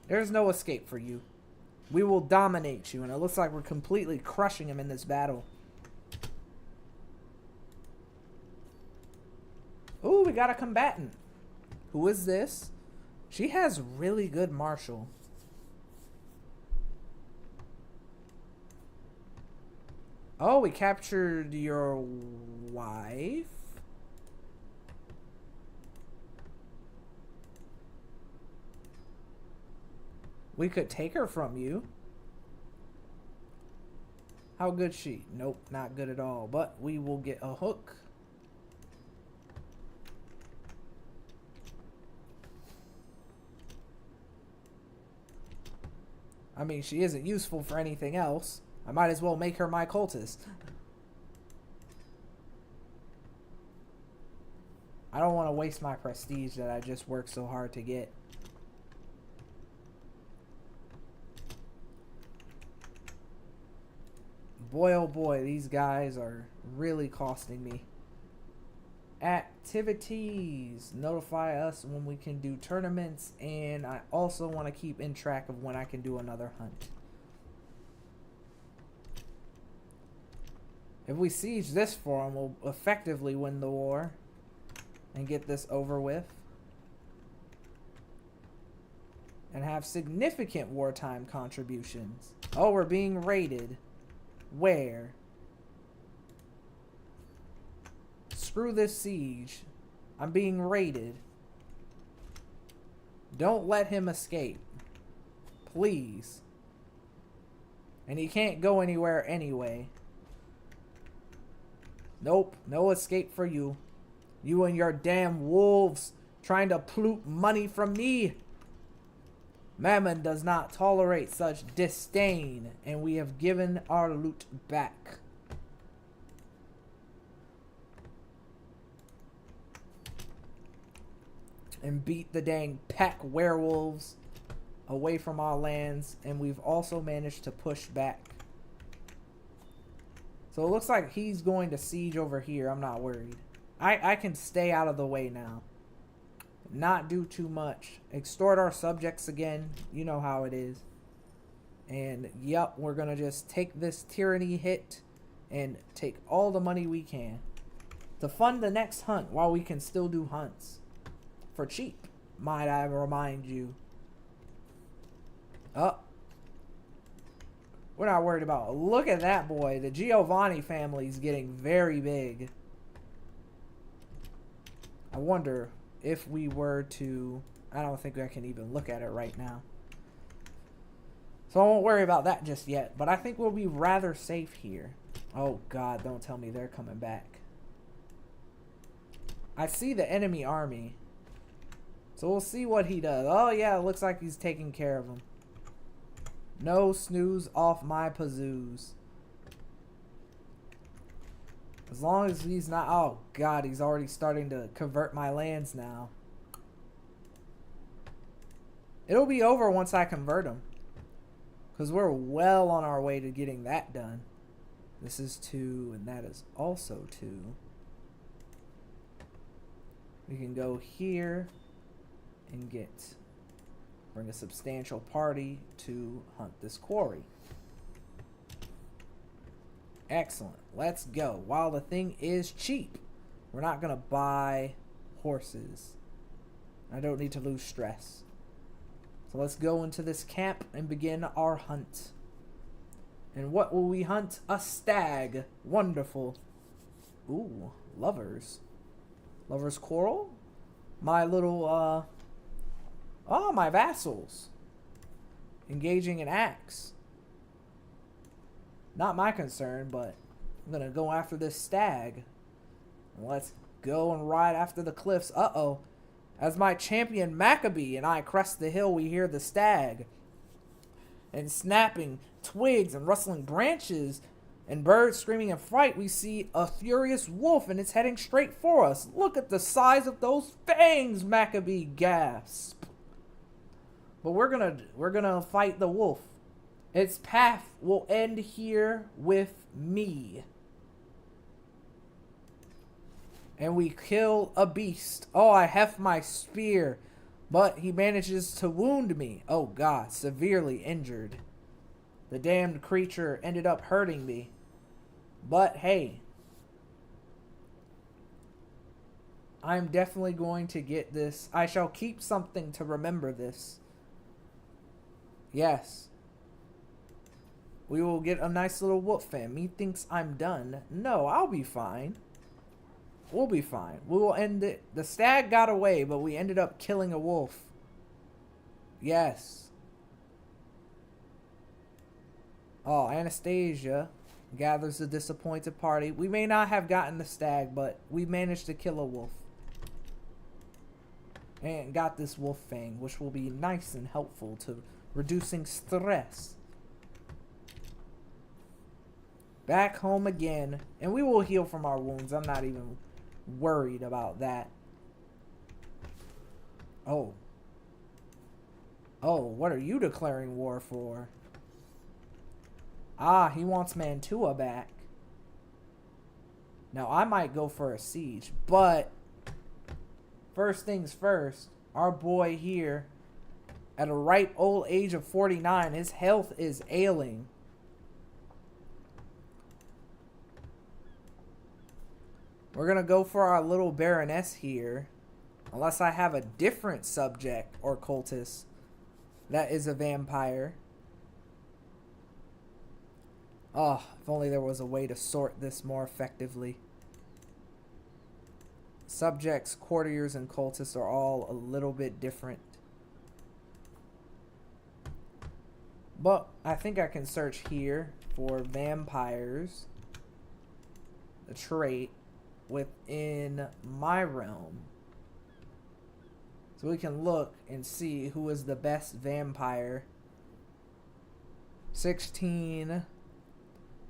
There's no escape for you. We will dominate you, and it looks like we're completely crushing him in this battle. Ooh, we got a combatant. Who is this? She has really good martial. Oh, we captured your wife? We could take her from you. How good is she? Nope, not good at all. But we will get a hook. I mean, she isn't useful for anything else. I might as well make her my cultist. I don't want to waste my prestige that I just worked so hard to get. Boy, oh boy, these guys are really costing me. Activities. Notify us when we can do tournaments. And I also want to keep in track of when I can do another hunt. If we siege this for them, we'll effectively win the war. And get this over with. And have significant wartime contributions. Oh, we're being raided. Where? Screw this siege. I'm being raided. Don't let him escape. Please. And he can't go anywhere anyway. Nope. No escape for you. You and your damn wolves trying to pollute money from me. Mammon does not tolerate such disdain, and we have given our loot back. And beat the dang pack werewolves away from our lands, and we've also managed to push back. So it looks like he's going to siege over here. I'm not worried. I can stay out of the way now. Not do too much. Extort our subjects again. You know how it is. And yep, we're going to just take this tyranny hit and take all the money we can to fund the next hunt while we can still do hunts. For cheap, might I remind you. Oh. We're not worried about it. Look at that boy. The Giovanni family is getting very big. I wonder if we were to... I don't think I can even look at it right now. So I won't worry about that just yet. But I think we'll be rather safe here. Oh, God, don't tell me they're coming back. I see the enemy army. So we'll see what he does. Oh, yeah, it looks like he's taking care of them. No snooze off my pazoos. As long as he's not... Oh, God, he's already starting to convert my lands now. It'll be over once I convert him. Because we're well on our way to getting that done. This is 2, and that is also 2. We can go here and bring a substantial party to hunt this quarry. Excellent. Let's go. While the thing is cheap, we're not going to buy horses. I don't need to lose stress. So let's go into this camp and begin our hunt. And what will we hunt? A stag. Wonderful. Ooh, lovers. Lovers quarrel? My little, oh, my vassals. Engaging in acts. Not my concern, but I'm going to go after this stag. Let's go and ride after the cliffs. Uh-oh. As my champion Maccabee and I crest the hill, we hear the stag. And snapping twigs and rustling branches and birds screaming in fright, we see a furious wolf, and it's heading straight for us. Look at the size of those fangs, Maccabee gasped. But we're gonna fight the wolf. Its path will end here with me. And we kill a beast. Oh, I heft my spear, but he manages to wound me. Oh God, severely injured. The damned creature ended up hurting me. But hey, I'm definitely going to get this. I shall keep something to remember this. Yes. We will get a nice little wolf fam. He thinks I'm done. No, I'll be fine. We'll be fine. We will end it. The stag got away, but we ended up killing a wolf. Yes. Oh, Anastasia gathers a disappointed party. We may not have gotten the stag, but we managed to kill a wolf. And got this wolf fang, which will be nice and helpful to reducing stress. Back home again. And we will heal from our wounds. I'm not even worried about that. Oh. Oh, what are you declaring war for? Ah, he wants Mantua back. Now, I might go for a siege, but first things first, our boy here, at a ripe old age of 49, his health is ailing. We're going to go for our little Baroness here, unless I have a different subject or cultist that is a vampire. Oh, if only there was a way to sort this more effectively. Subjects, courtiers, and cultists are all a little bit different. But I think I can search here for vampires, the trait, within my realm. So we can look and see who is the best vampire. 16...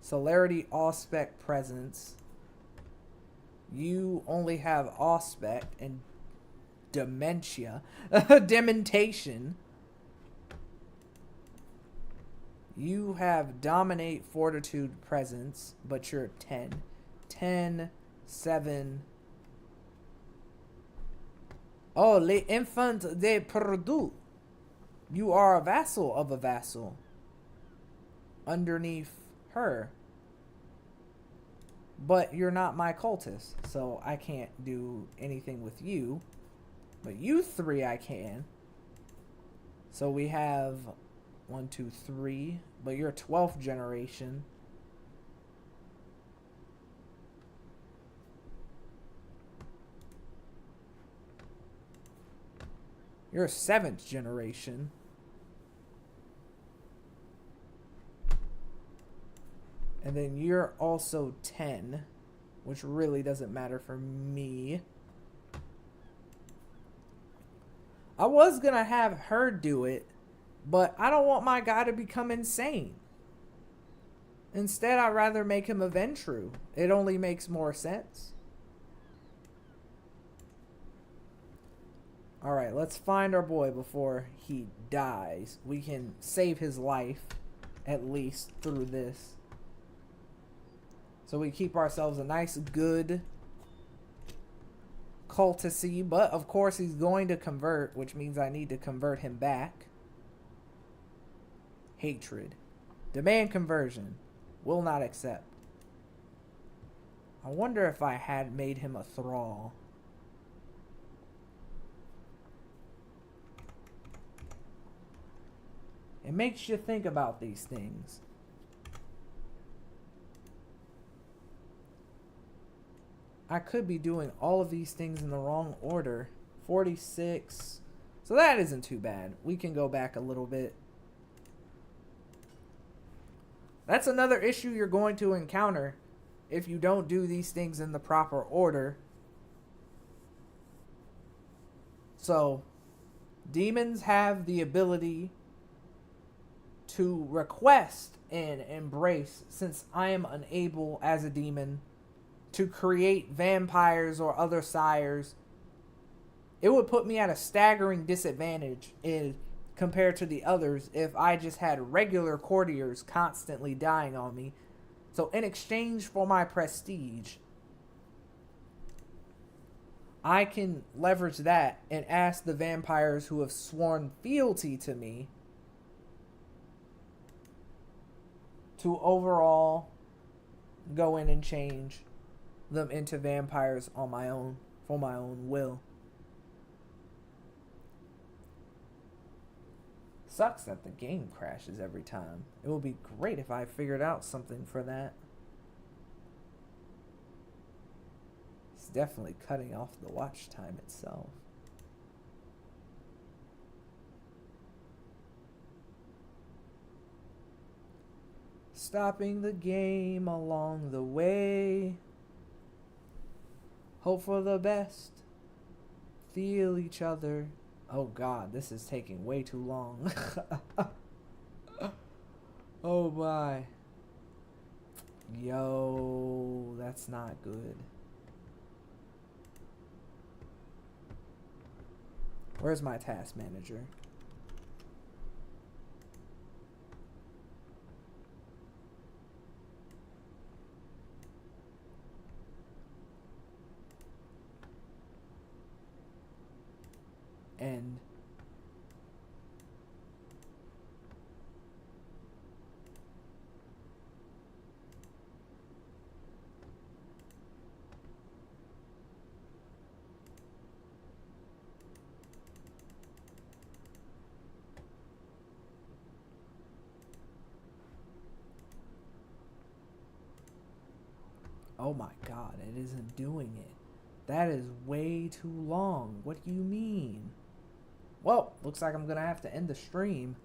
Celerity, Aspect, Presence. You only have Aspect and Dementia. Dementation. You have Dominate, Fortitude, Presence, but you're 10. 10, 7. Oh, les enfants de Perdue. You are a vassal of a vassal. Underneath her. But you're not my cultist, so I can't do anything with you. But you three I can. So we have 1, 2, 3. But you're 12th generation. You're 7th generation. And then you're also 10, which really doesn't matter for me. I was going to have her do it, but I don't want my guy to become insane. Instead, I'd rather make him a Ventru. It only makes more sense. Alright, let's find our boy before he dies. We can save his life, at least, through this. So we keep ourselves a nice, good culticy. But, of course, he's going to convert, which means I need to convert him back. Hatred. Demand conversion. Will not accept. I wonder if I had made him a thrall. It makes you think about these things. I could be doing all of these things in the wrong order. 46. So that isn't too bad. We can go back a little bit. That's another issue you're going to encounter if you don't do these things in the proper order. So, demons have the ability to request and embrace, since I am unable as a demon to create vampires or other sires. It would put me at a staggering disadvantage compared to the others if I just had regular courtiers constantly dying on me. So in exchange for my prestige, I can leverage that and ask the vampires who have sworn fealty to me to overall go in and change them into vampires on my own, for my own will. Sucks that the game crashes every time. It would be great if I figured out something for that. It's definitely cutting off the watch time itself. Stopping the game along the way. Hope for the best. Feel each other. Oh god, this is taking way too long. Oh my. Yo, that's not good. Where's my task manager? And oh my god, it isn't doing it. That is way too long. What do you mean? Well, looks like I'm gonna have to end the stream.